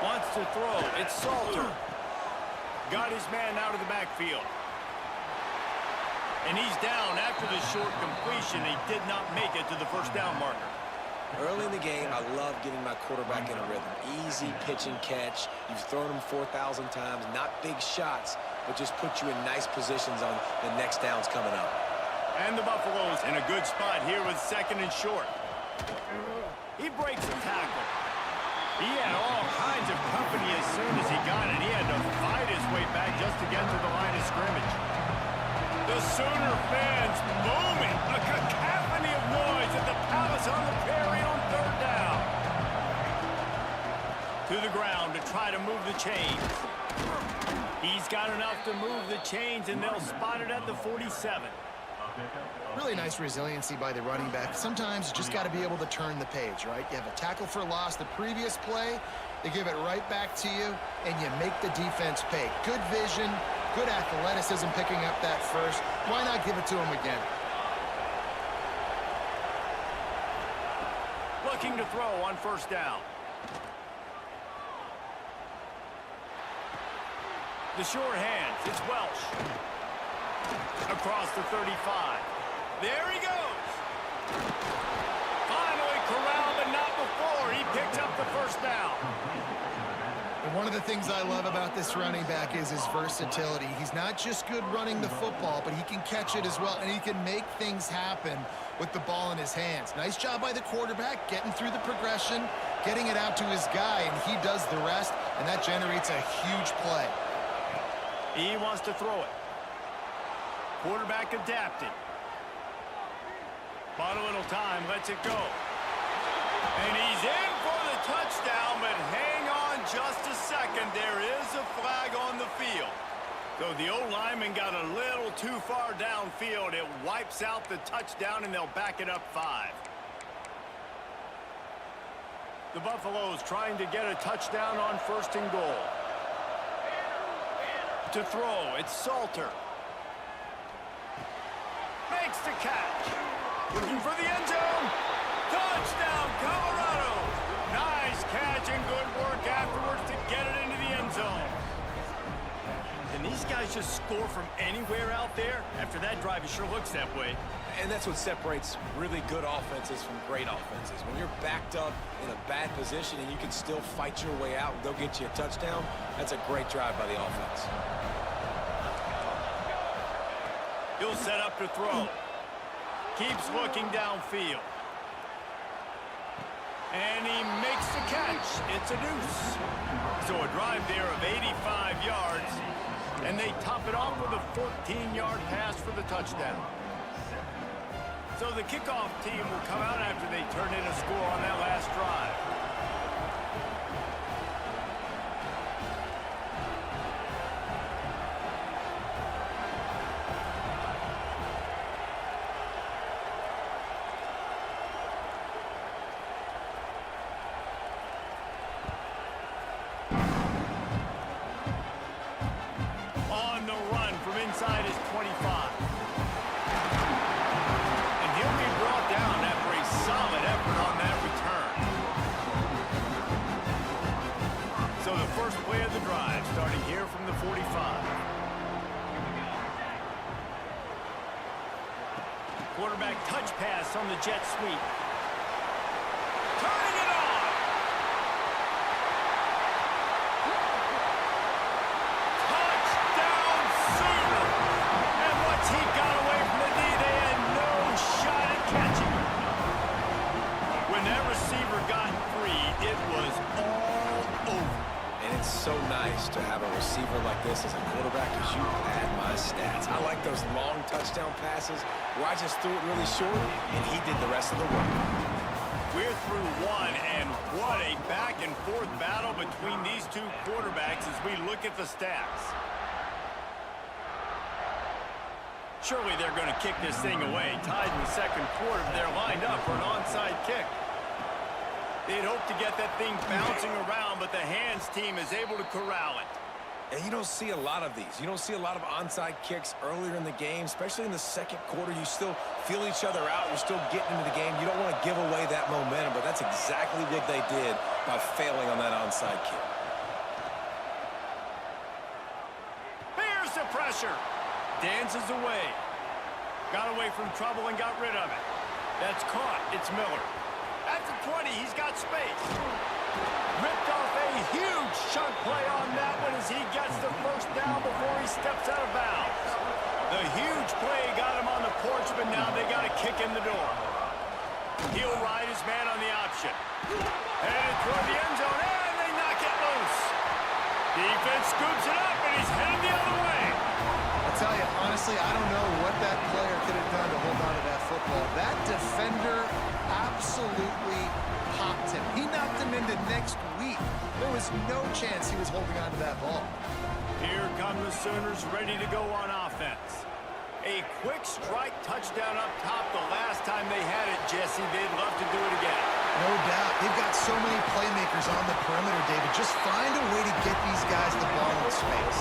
Speaker 1: Wants to throw. It's Salter. Got his man out of the backfield. And he's down after the short completion. He did not make it to the first down marker.
Speaker 3: Early in the game, I love getting my quarterback in a rhythm. Easy pitch and catch. You've thrown him 4,000 times. Not big shots, but just put you in nice positions on the next downs coming up.
Speaker 1: And the Buffaloes in a good spot here with second and short. He breaks a tackle. He had all kinds of company as soon as he got it. He had to fight his way back just to get to the line of scrimmage. The Sooner fans booming. A cacophony of noise at the Palace on the Prairie on third down. To the ground to try to move the chains. He's got enough to move the chains, and they'll spot it at the 47.
Speaker 2: Really nice resiliency by the running back. Sometimes you just got to be able to turn the page, right? You have a tackle for loss the previous play, they give it right back to you, and you make the defense pay. Good vision, good athleticism picking up that first. Why not give it to him again?
Speaker 1: Looking to throw on first down. The short hands, it's Welsh. Across the 35. There he goes. Finally corralled, but not before. He picked up the first down.
Speaker 2: And one of the things I love about this running back is his versatility. He's not just good running the football, but he can catch it as well, and he can make things happen with the ball in his hands. Nice job by the quarterback, getting through the progression, getting it out to his guy, and he does the rest, and that generates a huge play.
Speaker 1: He wants to throw it. Quarterback adapted. Bought a little time, lets it go. And he's in for the touchdown, but hang on just a second. There is a flag on the field. So the O-lineman got a little too far downfield. It wipes out the touchdown, and they'll back it up 5. The Buffaloes trying to get a touchdown on first and goal. To throw, it's Salter. Makes the catch. Looking for the end zone. Touchdown, Colorado. Nice catch and good work afterwards to get it into the end zone. Can these guys just score from anywhere out there? After that drive, it sure looks that way.
Speaker 3: And that's what separates really good offenses from great offenses. When you're backed up in a bad position and you can still fight your way out and go get you a touchdown, that's a great drive by the offense.
Speaker 1: He'll set up to throw. Keeps looking downfield. And he makes the catch. It's a deuce. So a drive there of 85 yards. And they top it off with a 14-yard pass for the touchdown. So the kickoff team will come out after they turn in a score on that last drive. On the run from inside his 25. And he'll be brought down after a solid effort on that return. So the first play of the drive starting here from the 45. Quarterback touch pass on the jet sweep. Turning it on. Touchdown Sooner. And once he got away from the knee, they had no shot at catching him. When that receiver got free, it was all over.
Speaker 3: And it's so nice to have a receiver like this as a quarterback because you pad my stats. I like those long touchdown passes where I just threw it really short and he did the rest of the work.
Speaker 1: We're through one, and what a back-and-forth battle between these two quarterbacks as we look at the stats. Surely they're going to kick this thing away. Tied in the second quarter, they're lined up for an onside kick. They'd hope to get that thing bouncing around, but the hands team is able to corral it.
Speaker 3: And you don't see a lot of these. You don't see a lot of onside kicks earlier in the game, especially in the second quarter. You still feel each other out. You're still getting into the game. You don't want to give away that momentum, but that's exactly what they did by failing on that onside kick.
Speaker 1: Here's the pressure. Dances away. Got away from trouble and got rid of it. That's caught. It's Miller. At the 20, he's got space. Ripped off a huge chunk play on that one as he gets the first down before he steps out of bounds. The huge play got him on the porch, but now they got a kick in the door. He'll ride his man on the option. Headed toward the end zone, and they knock it loose. Defense scoops it up, and he's headed the other way.
Speaker 2: I tell you, honestly, I don't know what that player could have done to hold on to that football. That defender absolutely popped him. He knocked him into next week. There was no chance he was holding on to that ball.
Speaker 1: Here come the Sooners ready to go on offense. A quick strike touchdown up top the last time they had it, Jesse. They'd love to do it again.
Speaker 2: No doubt. They've got so many playmakers on the perimeter, David. Just find a way to get these guys the ball in space.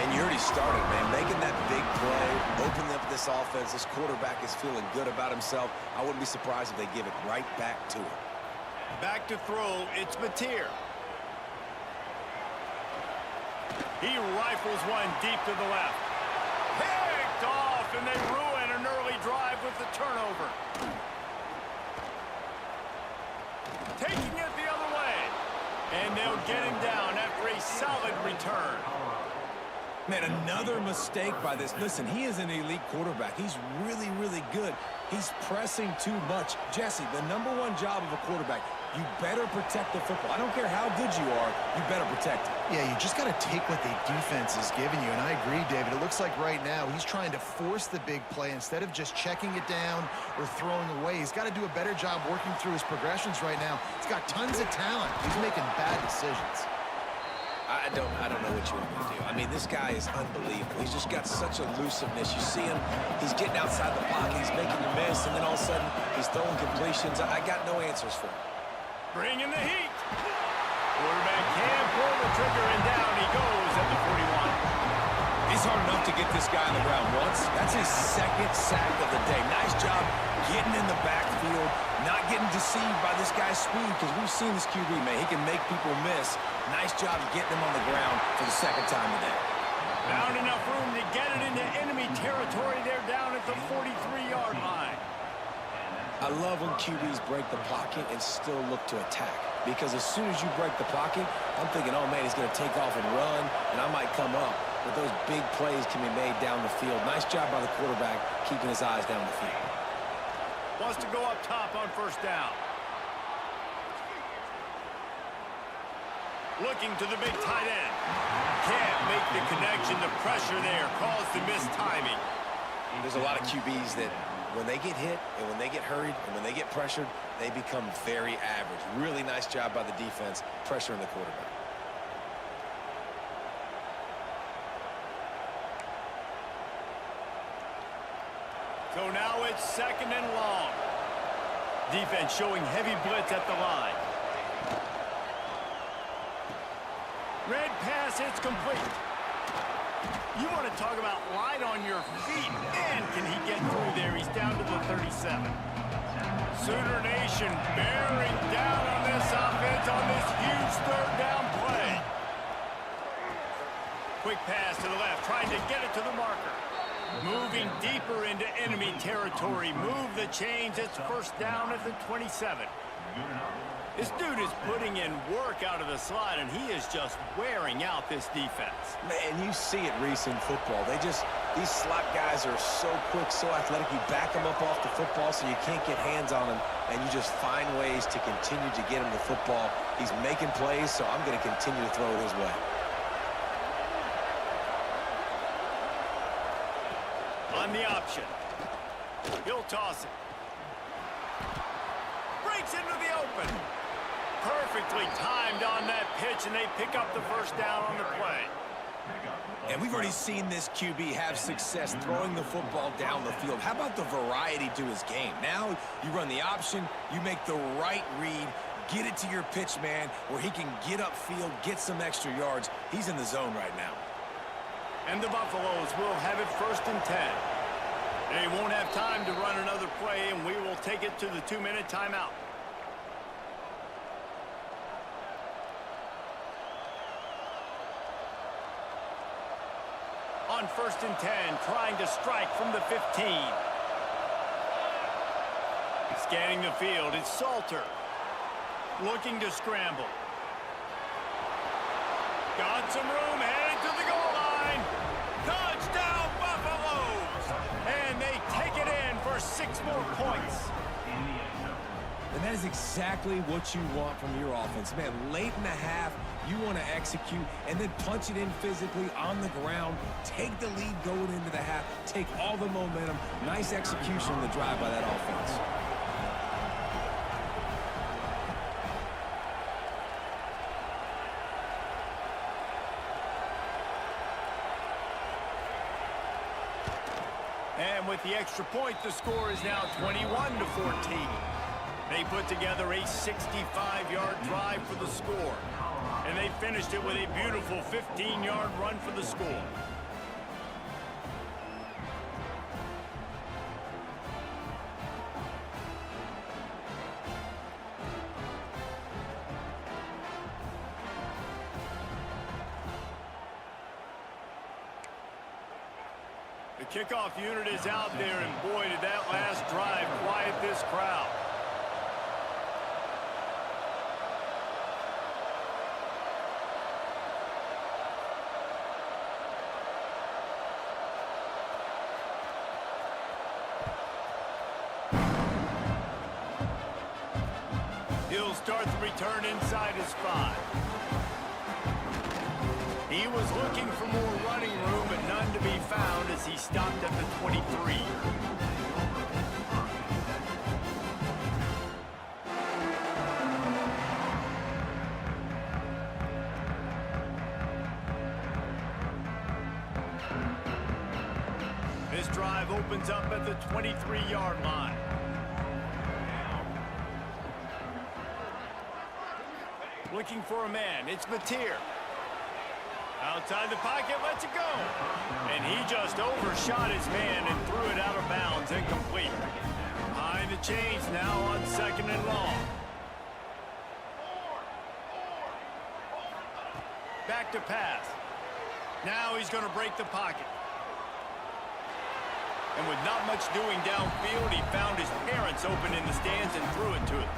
Speaker 3: And you already started, man. Making that big play, opening up this offense. This quarterback is feeling good about himself. I wouldn't be surprised if they give it right back to him.
Speaker 1: Back to throw, it's Mateer. He rifles one deep to the left. Picked off, and they ruin an early drive with the turnover. Taking it the other way. And they'll get him down after a solid return.
Speaker 3: Man, another mistake by this. Listen, he is an elite quarterback. He's really, really good. He's pressing too much. Jesse, the #1 job of a quarterback, you better protect the football. I don't care how good you are, you better protect it.
Speaker 2: Yeah, you just got to take what the defense is giving you. And I agree, David. It looks like right now he's trying to force the big play instead of just checking it down or throwing away. He's got to do a better job working through his progressions right now. He's got tons of talent. He's making bad decisions.
Speaker 3: I don't know what you want me to do. I mean, this guy is unbelievable. He's just got such elusiveness. You see him, he's getting outside the pocket, he's making the miss, and then all of a sudden, he's throwing completions. I got no answers for him.
Speaker 1: Bring in the heat. Quarterback can pull the trigger, and down he goes at the 41.
Speaker 3: It's hard enough to get this guy on the ground once. That's his second sack of the day. Nice job getting in the backfield, not getting deceived by this guy's speed, because we've seen this QB, man. He can make people miss. Nice job getting him on the ground for the second time today.
Speaker 1: Found enough room to get it into enemy territory. They're down at the 43-yard line.
Speaker 3: I love when QBs break the pocket and still look to attack, because as soon as you break the pocket, I'm thinking, oh, man, he's going to take off and run, and I might come up. But those big plays can be made down the field. Nice job by the quarterback keeping his eyes down the field.
Speaker 1: Wants to go up top on first down. Looking to the big tight end. Can't make the connection. The pressure there caused the missed timing.
Speaker 3: There's a lot of QBs that when they get hit and when they get hurried and when they get pressured, they become very average. Really nice job by the defense pressuring the quarterback.
Speaker 1: So now it's second and long. Defense showing heavy blitz at the line. Red pass, it's complete. You want to talk about light on your feet. Man, can he get through there. He's down to the 37. Sooner Nation bearing down on this offense on this huge third down play. Quick pass to the left, trying to get it to the marker. Moving deeper into enemy territory. Move the chains. It's first down at the 27. This dude is putting in work out of the slot, and he is just wearing out this defense.
Speaker 3: Man, you see it, Reese, in football. These slot guys are so quick, so athletic. You back them up off the football so you can't get hands on them, and you just find ways to continue to get him the football. He's making plays, so I'm going to continue to throw it his way.
Speaker 1: On the option. He'll toss it. Breaks into the open. Perfectly timed on that pitch, and they pick up the first down on the play.
Speaker 3: And we've already seen this QB have success throwing the football down the field. How about the variety to his game? Now you run the option, you make the right read, get it to your pitch man where he can get upfield, get some extra yards. He's in the zone right now.
Speaker 1: And the Buffaloes will have it first and 10. They won't have time to run another play, and we will take it to the 2-minute timeout. On first and 10, trying to strike from the 15. Scanning the field, it's Salter. Looking to scramble. Got some room, headed to the goal line. Touchdown, Buffaloes! And they take it in for 6 more points.
Speaker 3: And that is exactly what you want from your offense. Man, late in the half, you want to execute and then punch it in physically on the ground. Take the lead going into the half. Take all the momentum. Nice execution on the drive by that offense.
Speaker 1: And with the extra point, the score is now 21-14. They put together a 65-yard drive for the score. And they finished it with a beautiful 15-yard run for the score. The kickoff unit is out there, and boy, did that last drive quiet this crowd. He'll start the return inside his 5. He was looking for more running room, but none to be found as he stopped at the 23. This drive opens up at the 23-yard line. Looking for a man, it's Mateer. Outside the pocket, lets it go. And he just overshot his man and threw it out of bounds, incomplete. Behind the chains now on 2nd and long. Back to pass. Now he's going to break the pocket. And with not much doing downfield, he found his parents open in the stands and threw it to him.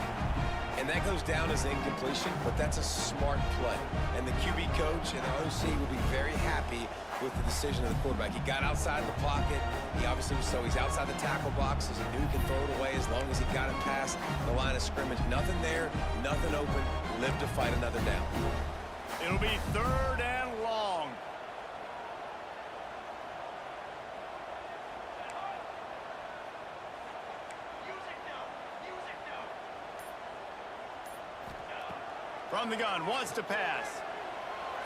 Speaker 3: And that goes down as incompletion, but that's a smart play. And the QB coach and the OC will be very happy with the decision of the quarterback. He got outside the pocket. He obviously was so he's outside the tackle box, as he knew he could throw it away as long as he got it past the line of scrimmage. Nothing there, nothing open. Live to fight another down.
Speaker 1: It'll be 3rd and long. From the gun, wants to pass.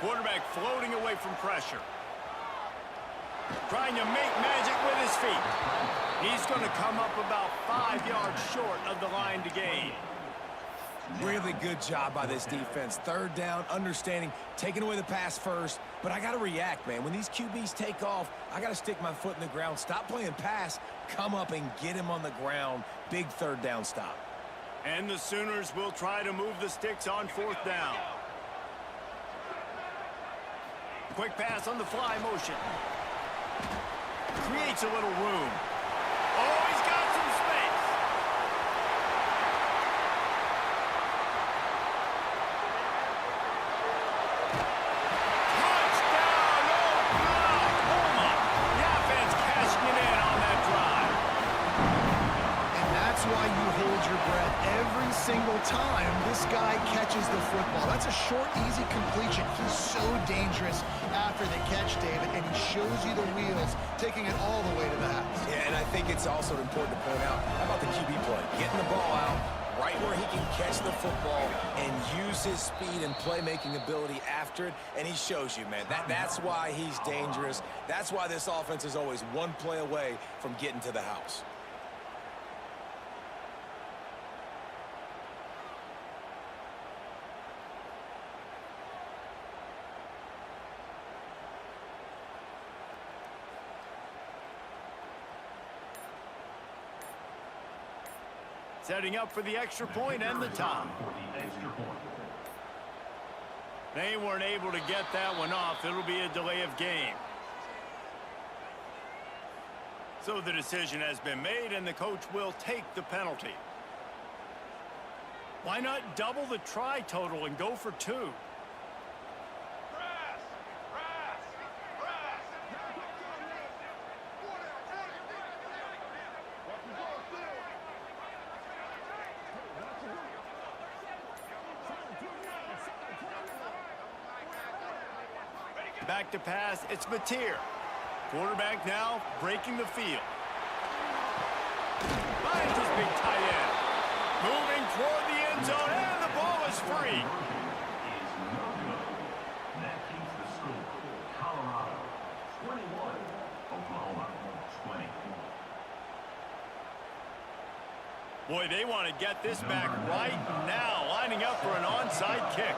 Speaker 1: Quarterback floating away from pressure. Trying to make magic with his feet. He's going to come up about 5 yards short of the line to gain.
Speaker 3: Really good job by this defense. 3rd down, understanding, taking away the pass first. But I got to react, man. When these QBs take off, I got to stick my foot in the ground. Stop playing pass. Come up and get him on the ground. Big 3rd down stop.
Speaker 1: And the Sooners will try to move the sticks on 4th down. Quick pass on the fly motion. Creates a little room. Oh, he's got some space. Touchdown, Oklahoma. The offense cashing it in on that drive.
Speaker 2: And that's why you hold your breath every single time this guy catches the football. That's a short, easy completion. He's so dangerous after the catch, David, and he shows you the wheels, taking it all the way to the house.
Speaker 3: Yeah, and I think it's also important to point out, how about the QB play? Getting the ball out right where he can catch the football and use his speed and playmaking ability after it, and he shows you, man. That's why he's dangerous. That's why this offense is always one play away from getting to the house.
Speaker 1: Setting up for the extra point and the tie. They weren't able to get that one off. It'll be a delay of game. So the decision has been made, and the coach will take the penalty. Why not double the try total and go for 2? Back to pass, it's Mateer. Quarterback now breaking the field. Finds his big tight end. Moving toward the end zone, and the ball is free.
Speaker 4: That keeps the score. Colorado 21, Oklahoma 20.
Speaker 1: Boy, they want to get this back right now, lining up for an onside kick.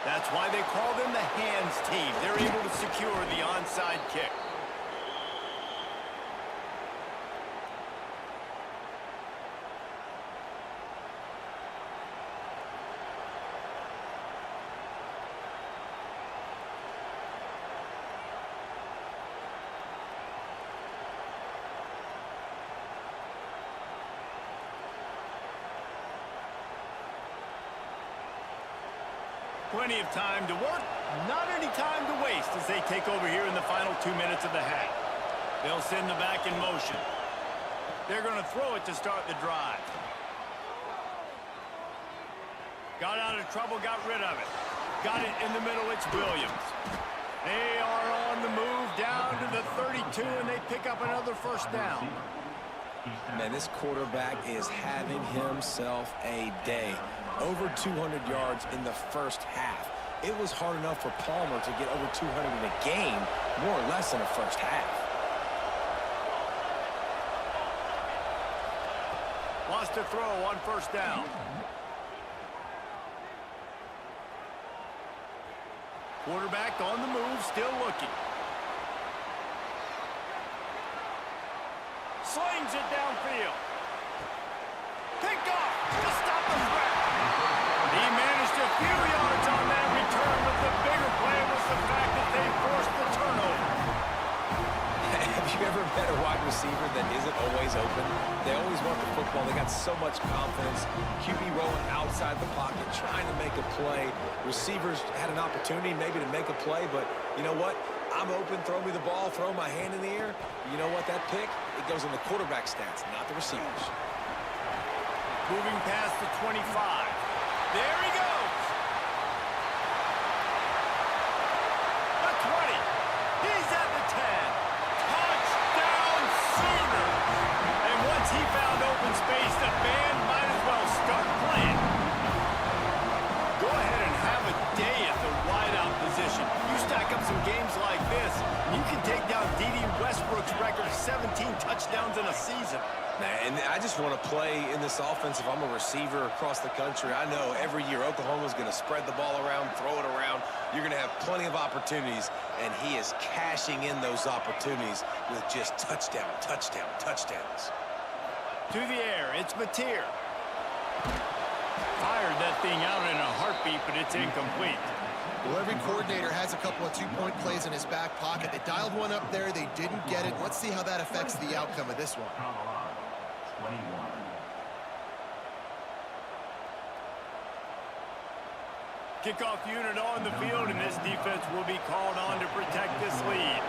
Speaker 1: That's why they call them the hands team. They're able to secure the onside kick. Plenty of time to work, not any time to waste as they take over here in the final 2 minutes of the half. They'll send the back in motion. They're going to throw it to start the drive. Got out of trouble, got rid of it. Got it in the middle, it's Williams. They are on the move down to the 32, and they pick up another first down.
Speaker 3: Man, this quarterback is having himself a day. Over 200 yards in the first half. It was hard enough for Palmer to get over 200 in a game, more or less in the first half.
Speaker 1: Wants to throw on first down. Quarterback on the move, still looking. Slings it downfield. Picked off to stop the threat. He managed a few yards on that return, but the bigger play was the fact that they forced the turnover.
Speaker 3: Have you ever met a wide receiver that isn't always open? They always want the football. They got so much confidence. QB rolling outside the pocket, trying to make a play. Receivers had an opportunity maybe to make a play, but you know what? I'm open, throw me the ball, throw my hand in the air. You know what? That pick, it goes in the quarterback stats, not the receivers.
Speaker 1: Moving past the 25. There he goes. The 20. He's at the 10. Touchdown, Seaver. And once he found open space, the band might as well start playing. Go ahead and have a day at the wideout position. You stack up some games like this, and you can take down D.D. Westbrook's record of 17 touchdowns in a season.
Speaker 3: And I just want to play in this offense if I'm a receiver across the country. I know every year Oklahoma's going to spread the ball around, throw it around. You're going to have plenty of opportunities, and he is cashing in those opportunities with just touchdown, touchdown, touchdowns.
Speaker 1: To the air, it's Mateer. Fired that thing out in a heartbeat, but it's incomplete.
Speaker 2: Well, every coordinator has a couple of two-point plays in his back pocket. They dialed one up there. They didn't get it. Let's see how that affects the outcome of this one.
Speaker 4: Colorado 21.
Speaker 1: Kickoff unit on the field, and this defense will be called on to protect this lead.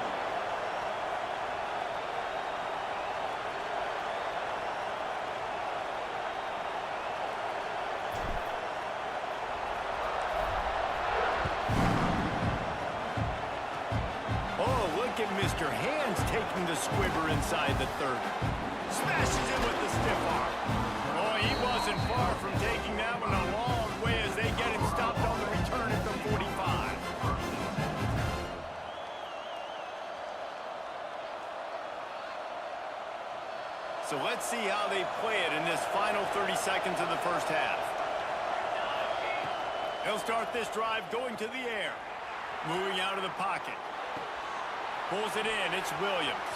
Speaker 1: Mr. Hands taking the squibber inside the 30. Smashes it with the stiff arm. Boy, he wasn't far from taking that one a long way as they get him stopped on the return at the 45. So let's see how they play it in this final 30 seconds of the first half. They'll start this drive going to the air. Moving out of the pocket. Pulls it in, it's Williams.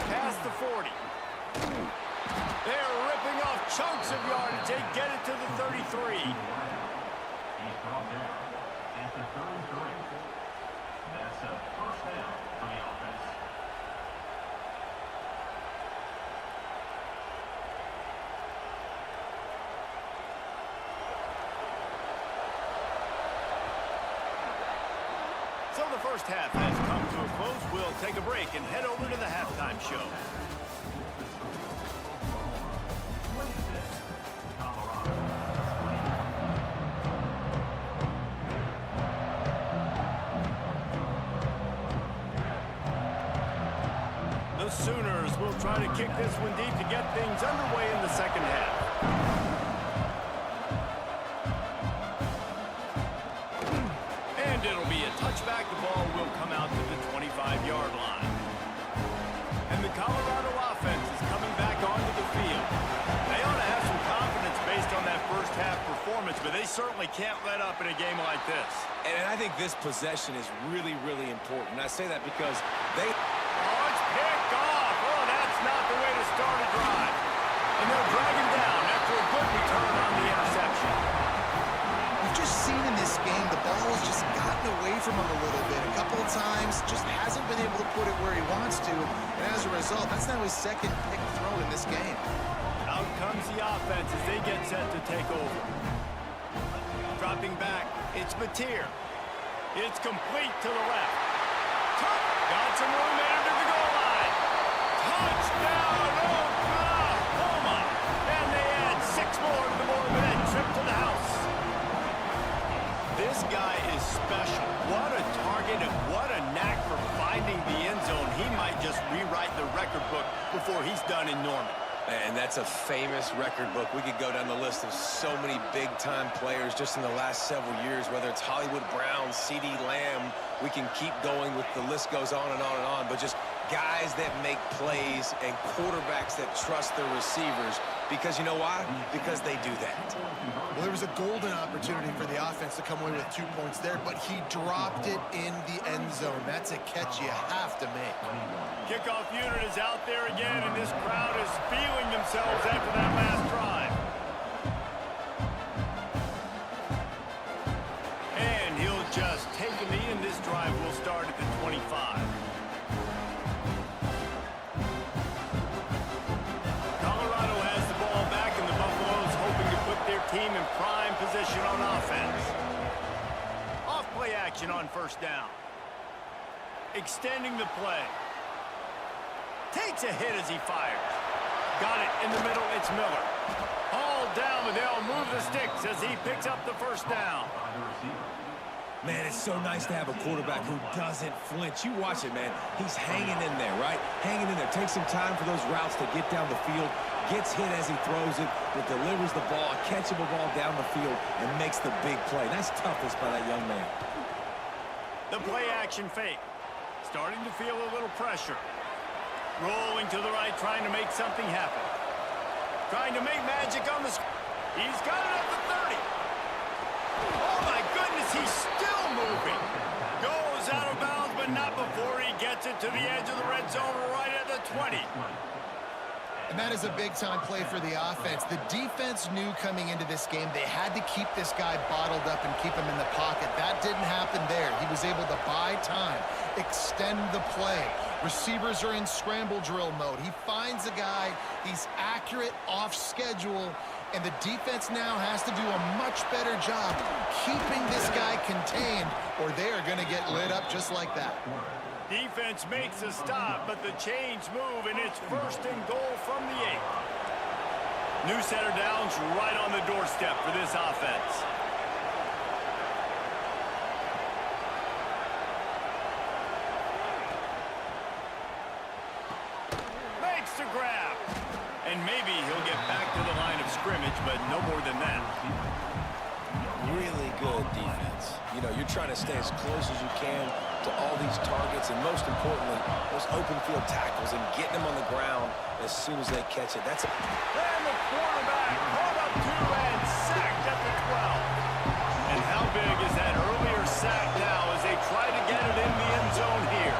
Speaker 1: Past the 40. They're chunks of yardage. They get it to the 33.
Speaker 4: He's brought down at the 33. That's a first down for the offense.
Speaker 1: So the first half has come to a close. We'll take a break and head over to the halftime show. The Sooners will try to kick this one deep to get things underway in the second half. And it'll be a touchback. The ball will come out to the 25-yard line. And the Colorado offense is coming back onto the field. They ought to have some confidence based on that first half performance, but they certainly can't let up in a game like this.
Speaker 3: And I think this possession is really, really important. I say that because they...
Speaker 1: Oh, it's picked off. Oh, that's not the way to start a drive. And they'll drag him down after a good return on the interception.
Speaker 2: We've just seen in this game the ball has just gotten away from him a little bit. A couple of times, just hasn't been able to put it where he wants to. And as a result, that's now his second pick throw in this game.
Speaker 1: Out comes the offense as they get set to take over. Dropping back, it's Mateer. It's complete to the left. Got some room in to the goal line. Touchdown, Oklahoma! And they add 6 more to the board with that trip to the house. This guy is special. What a target and what a knack for finding the end zone. He might just rewrite the record book before he's done in Norman.
Speaker 3: And that's a famous record book. We could go down the list of so many big-time players just in the last several years, whether it's Hollywood Brown, CeeDee Lamb. We can keep going with the list goes on and on and on, but just guys that make plays and quarterbacks that trust their receivers. Because you know why? Because they do that.
Speaker 2: Well, there was a golden opportunity for the offense to come away with 2 points there, but he dropped it in the end zone. That's a catch you have to make.
Speaker 1: Kickoff unit is out there again, and this crowd is feeling themselves after that last drive. And he'll just take a knee, and this drive will start at the 25. Colorado has the ball back, and the Buffaloes hoping to put their team in prime position on offense. Off-play action on first down. Extending the play. Takes a hit as he fires. Got it in the middle. It's Miller. Hauled down, but they'll move the sticks as he picks up the first down.
Speaker 3: Man, it's so nice to have a quarterback who doesn't flinch. You watch it, man. He's hanging in there, right? Hanging in there. Takes some time for those routes to get down the field. Gets hit as he throws it, but delivers the ball, a catchable ball down the field, and makes the big play. That's toughness by that young man.
Speaker 1: The play action fake. Starting to feel a little pressure. Rolling to the right, trying to make something happen. Trying to make magic on the... He's got it at the 30. Oh, my goodness, he's still moving. Goes out of bounds, but not before he gets it to the edge of the red zone right at the 20.
Speaker 2: And that is a big-time play for the offense. The defense knew coming into this game they had to keep this guy bottled up and keep him in the pocket. That didn't happen there. He was able to buy time, extend the play. Receivers are in scramble drill mode. He finds a guy, he's accurate, off schedule, and the defense now has to do a much better job keeping this guy contained, or they are going to get lit up just like that.
Speaker 1: Defense makes a stop, but the chains move, and it's first and goal from the 8. New center downs right on the doorstep for this offense. Makes the grab. And maybe he'll get back to the line of scrimmage, but no more than that.
Speaker 3: Really good defense. You know, you're trying to stay as close as you can to all these targets, and most importantly, those open field tackles and getting them on the ground as soon as they catch it. That's a...
Speaker 1: And the quarterback caught up to and sacked at the 12. And how big is that earlier sack now as they try to get it in the end zone here?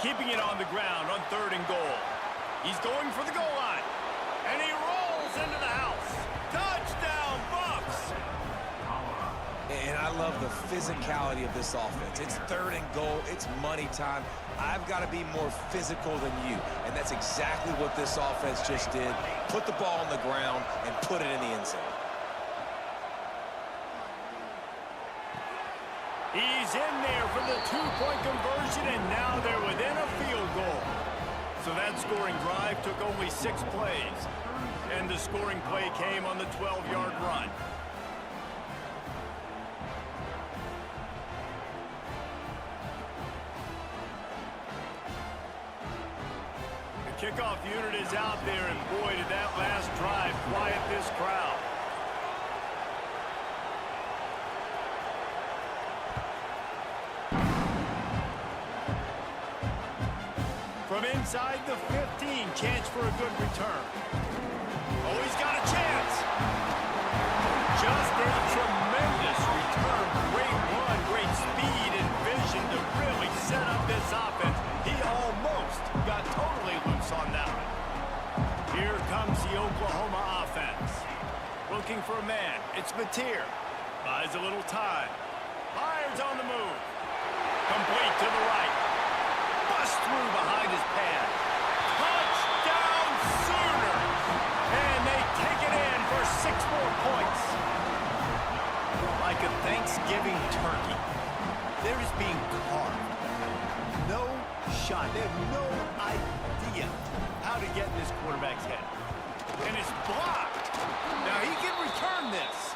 Speaker 1: Keeping it on the ground.
Speaker 3: love the physicality of this offense. It's 3rd and goal. It's money time. I've got to be more physical than you. And that's exactly what this offense just did. Put the ball on the ground and put it in the end zone.
Speaker 1: He's in there for the 2-point conversion, and now they're within a field goal. So that scoring drive took only 6 plays. And the scoring play came on the 12-yard run. The kickoff unit is out there, and boy, did that last drive quiet this crowd. From inside the 15, chance for a good return. Oh, he's got a chance. Just a tremendous return. Great run, great speed and vision to really set up this offense. He almost got totally loose on that one. Here comes the Oklahoma offense. Looking for a man. It's Mateer. Buys a little time. Fires on the move. Complete to the right. Bust through behind his pad. Touchdown Sooners! And they take it in for 6 more points. Like a Thanksgiving turkey, they're just being carved. No shot. They have no idea how to get in this quarterback's head. And it's blocked. Now he can return this.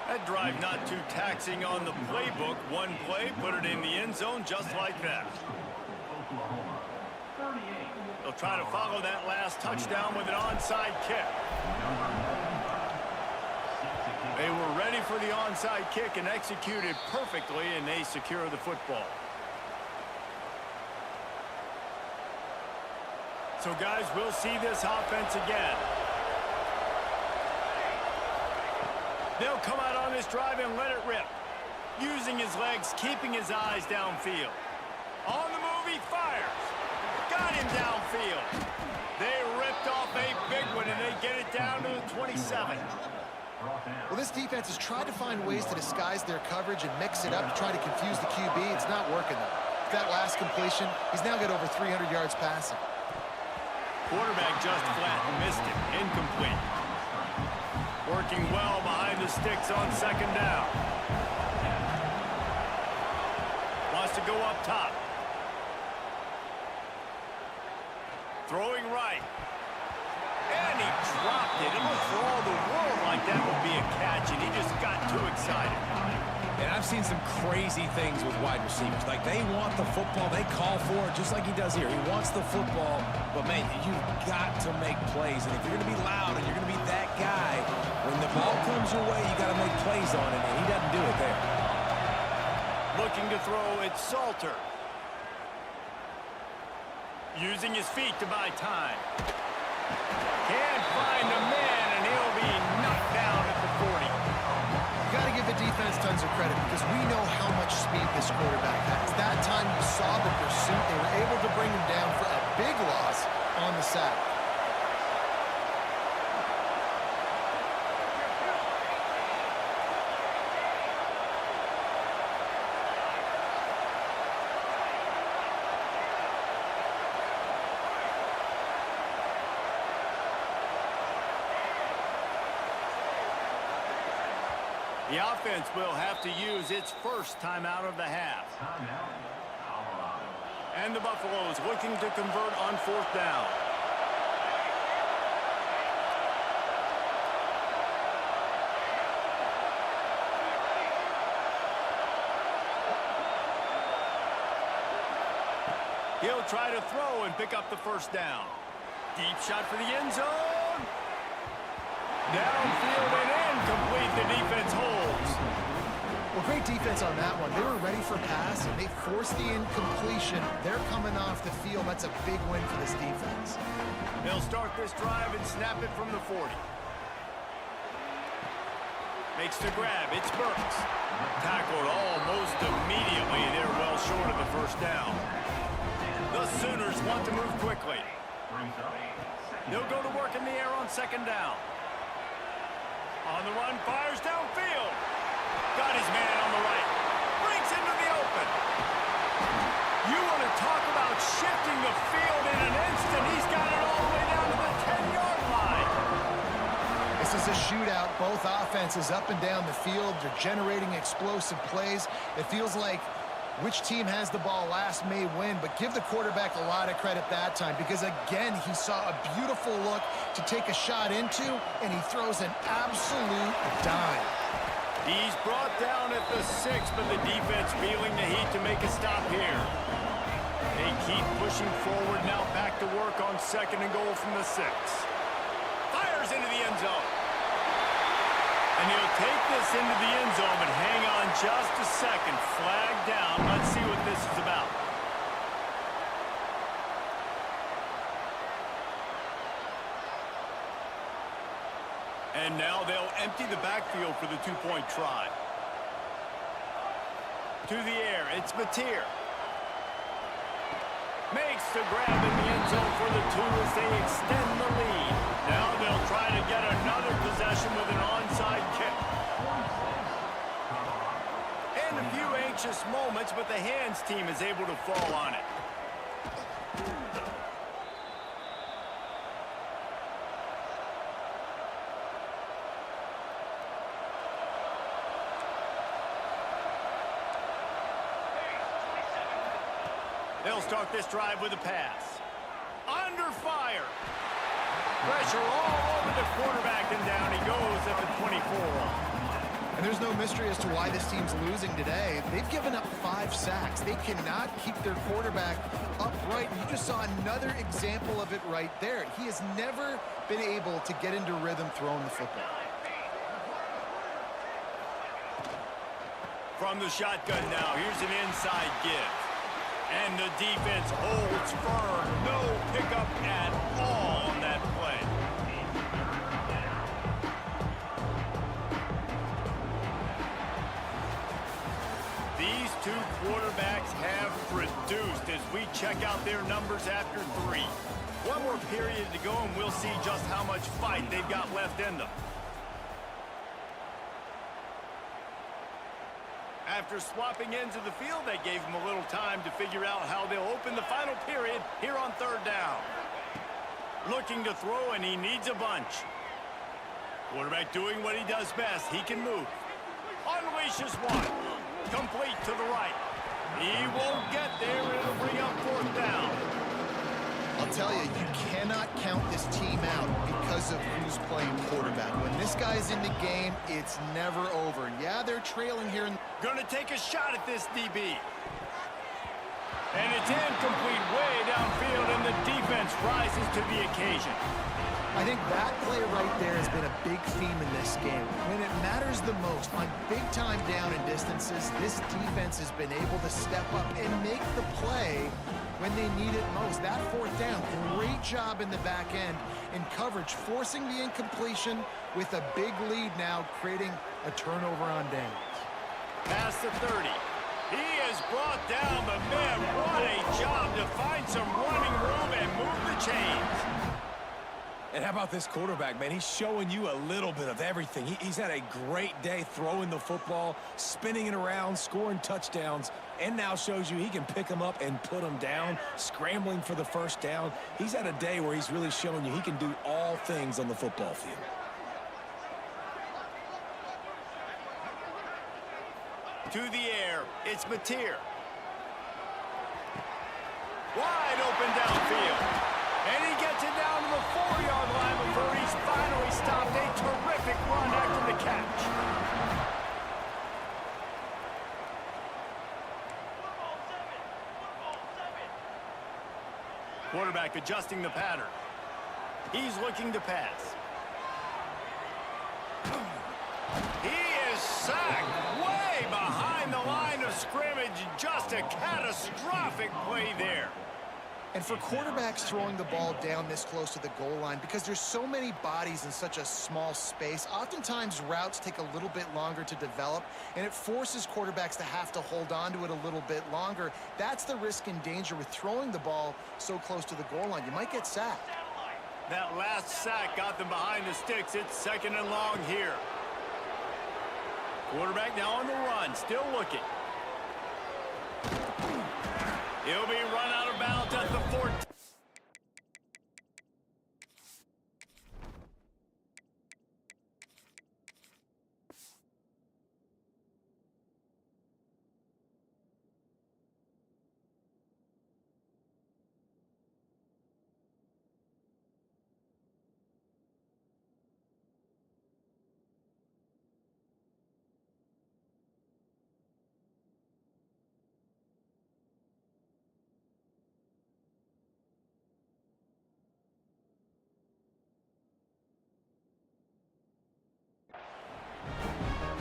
Speaker 1: That drive not too taxing on the playbook. One play, put it in the end zone just like that. They'll try to follow that last touchdown with an onside kick. They were ready for the onside kick and executed perfectly, and they secure the football. So, guys, we'll see this offense again. They'll come out on this drive and let it rip. Using his legs, keeping his eyes downfield. On the move, he fires. Got him downfield. They ripped off a big one, and they get it down to the 27.
Speaker 2: Well, this defense has tried to find ways to disguise their coverage and mix it up to try to confuse the QB. It's not working, though. That last completion, he's now got over 300 yards passing.
Speaker 1: Quarterback just flat, missed it, incomplete. Working well behind the sticks on 2nd down. Wants to go up top. Throwing right. And he dropped it. It looked for all the world like that would be a catch, and he just got too excited.
Speaker 3: And I've seen some crazy things with wide receivers. Like, they want the football. They call for it just like he does here. He wants the football. But, man, you've got to make plays. And if you're going to be loud and you're going to be that guy, when the ball comes your way, you got to make plays on it. And he doesn't do it there.
Speaker 1: Looking to throw, it's Salter. Using his feet to buy time. Can't find a man, and he'll be knocked down at the 40.
Speaker 2: You got to give the defense tons of credit because we know how much speed this quarterback has. That time you saw the pursuit. They were able to bring him down for a big loss on the sack.
Speaker 1: The offense will have to use its first timeout of the half. And the Buffaloes looking to convert on 4th down. He'll try to throw and pick up the 1st down. Deep shot for the end zone. Downfield and incomplete. The defense holds.
Speaker 2: Well, great defense on that one. They were ready for pass, and they forced the incompletion. They're coming off the field. That's a big win for this defense.
Speaker 1: They'll start this drive and snap it from the 40. Makes the grab. It's Burks. Tackled almost immediately. They're well short of the 1st down. The Sooners want to move quickly. They'll go to work in the air on 2nd down. On the run, fires downfield. Got his man on the right. Breaks into the open. You want to talk about shifting the field in an instant. He's got it all the way down to the 10-yard line.
Speaker 2: This is a shootout. Both offenses up and down the field. They're generating explosive plays. It feels like which team has the ball last may win, but give the quarterback a lot of credit that time because, again, he saw a beautiful look to take a shot into, and he throws an absolute dime.
Speaker 1: He's brought down at the 6, but the defense feeling the heat to make a stop here. They keep pushing forward now, back to work on 2nd and goal from the 6. Fires into the end zone. And he'll take this into the end zone, but hang on just a second. Flag down. Let's see what this is about. And now they'll empty the backfield for the 2-point try. To the air, it's Mateer. Makes the grab in the end zone for the 2 as they extend the lead. Now they'll try to get another possession with an onside kick. And a few anxious moments, but the hands team is able to fall on it. They'll start this drive with a pass. Under fire. Pressure all over the quarterback, and down he goes at the 24.
Speaker 2: And there's no mystery as to why this team's losing today. They've given up 5 sacks. They cannot keep their quarterback upright. You just saw another example of it right there. He has never been able to get into rhythm throwing the football.
Speaker 1: From the shotgun now, here's an inside give. And the defense holds firm. No pickup at all on that play. These 2 quarterbacks have produced as we check out their numbers after 3. One more period to go, and we'll see just how much fight they've got left in them. After swapping ends of the field, that gave them a little time to figure out how they'll open the final period here on 3rd down. Looking to throw, and he needs a bunch. Quarterback doing what he does best. He can move. Unleashes one. Complete to the right. He won't get there. It'll bring up 4th down.
Speaker 2: I'll tell you, you cannot count this team out because of who's playing quarterback. When this guy's in the game, it's never over. Yeah, they're trailing here.
Speaker 1: Gonna take a shot at this DB. And it's incomplete way downfield, and the defense rises to the occasion.
Speaker 2: I think that play right there has been a big theme in this game. When it matters the most, on big-time down and distances, this defense has been able to step up and make the play when they need it most. That 4th down, great job in the back end in coverage, forcing the incompletion with a big lead now, creating a turnover on downs.
Speaker 1: Past the 30. He is brought down, but man, what a job to find some running room and move the chains.
Speaker 3: And how about this quarterback, man? He's showing you a little bit of everything. He's had a great day throwing the football, spinning it around, scoring touchdowns, and now shows you he can pick them up and put them down, scrambling for the 1st down. He's had a day where he's really showing you he can do all things on the football field.
Speaker 1: To the air, it's Mateer. Wide open downfield. And he gets it down to the 4-yard line before he's finally stopped. A terrific run after the catch. Quarterback adjusting the pattern. He's looking to pass. He is sacked way behind the line of scrimmage. Just a catastrophic play there.
Speaker 2: And for quarterbacks throwing the ball down this close to the goal line, because there's so many bodies in such a small space, oftentimes routes take a little bit longer to develop, and it forces quarterbacks to have to hold on to it a little bit longer. That's the risk and danger with throwing the ball so close to the goal line. You might get sacked.
Speaker 1: That last sack got them behind the sticks. It's 2nd and long here. Quarterback now on the run, still looking. He'll be run out of bounds at the 14.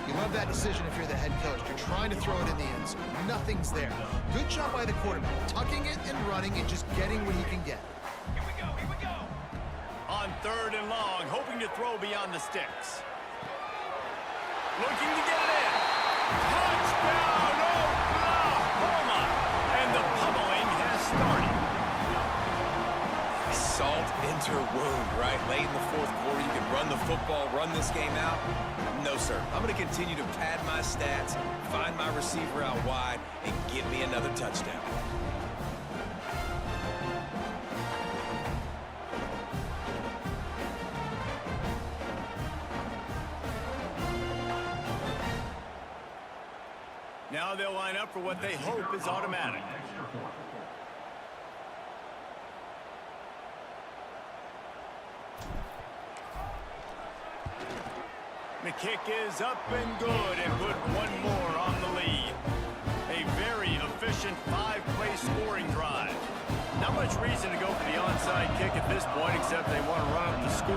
Speaker 2: You love that decision if you're the head coach. You're trying to throw it in the end zone. Nothing's there. Good job by the quarterback, tucking it and running and just getting what he can get.
Speaker 1: Here we go, here we go. On 3rd and long, hoping to throw beyond the sticks. Looking to get it in. Touchdown, Oklahoma! And the pummeling has started.
Speaker 3: Salt into her wound, right? Late in the 4th quarter, you can run the football, run this game out. No, sir. I'm going to continue to pad my stats, find my receiver out wide, and give me another touchdown.
Speaker 1: Now they'll line up for what they hope is automatic. The kick is up and good and put one more on the lead. A very efficient 5-play scoring drive. Not much reason to go for the onside kick at this point except they want to run up the score.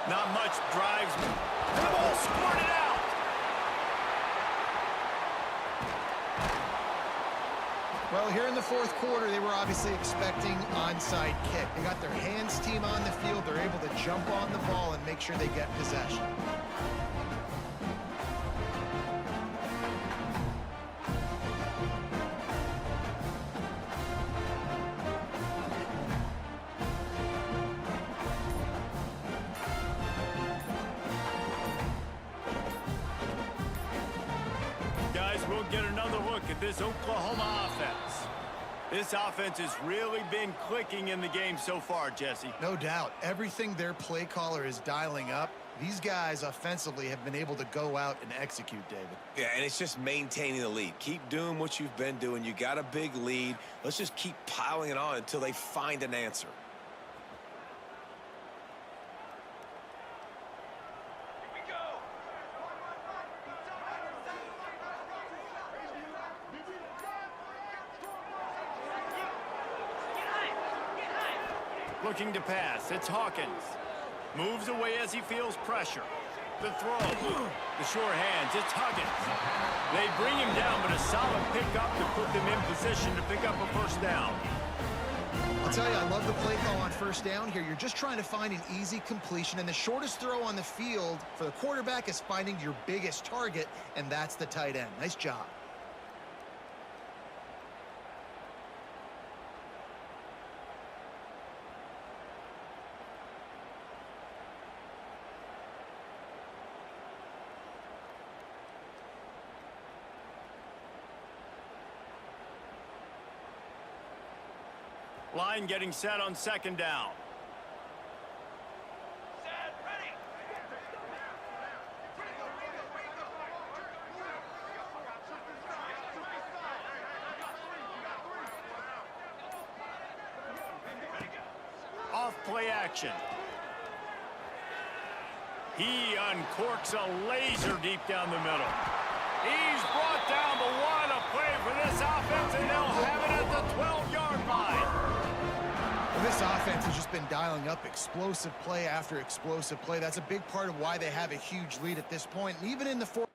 Speaker 1: Not much drives. The ball squirted out.
Speaker 2: Well, here in the 4th quarter, they were obviously expecting onside kick. They got their hands team on the field. They're able to jump on the ball and make sure they get possession.
Speaker 1: Guys, we'll get another look at this Oklahoma offense. This offense has really been clicking in the game so far, Jesse.
Speaker 2: No doubt. Everything their play caller is dialing up, these guys offensively have been able to go out and execute, David.
Speaker 3: Yeah, and it's just maintaining the lead. Keep doing what you've been doing. You got a big lead. Let's just keep piling it on until they find an answer.
Speaker 1: Looking to pass. It's Hawkins. Moves away as he feels pressure. The throw. The sure hands. It's Huggins. They bring him down, but a solid pickup to put them in position to pick up a 1st down.
Speaker 2: I'll tell you, I love the play call on 1st down here. You're just trying to find an easy completion, and the shortest throw on the field for the quarterback is finding your biggest target, and that's the tight end. Nice job.
Speaker 1: Line getting set on 2nd down.
Speaker 5: Set, ready.
Speaker 1: Off play action. He uncorks a laser deep down the middle. He's brought down, but what a play for this offense, and they'll have it at the 12-yard line.
Speaker 2: Well, this offense has just been dialing up explosive play after explosive play. That's a big part of why they have a huge lead at this point. And even in the 4th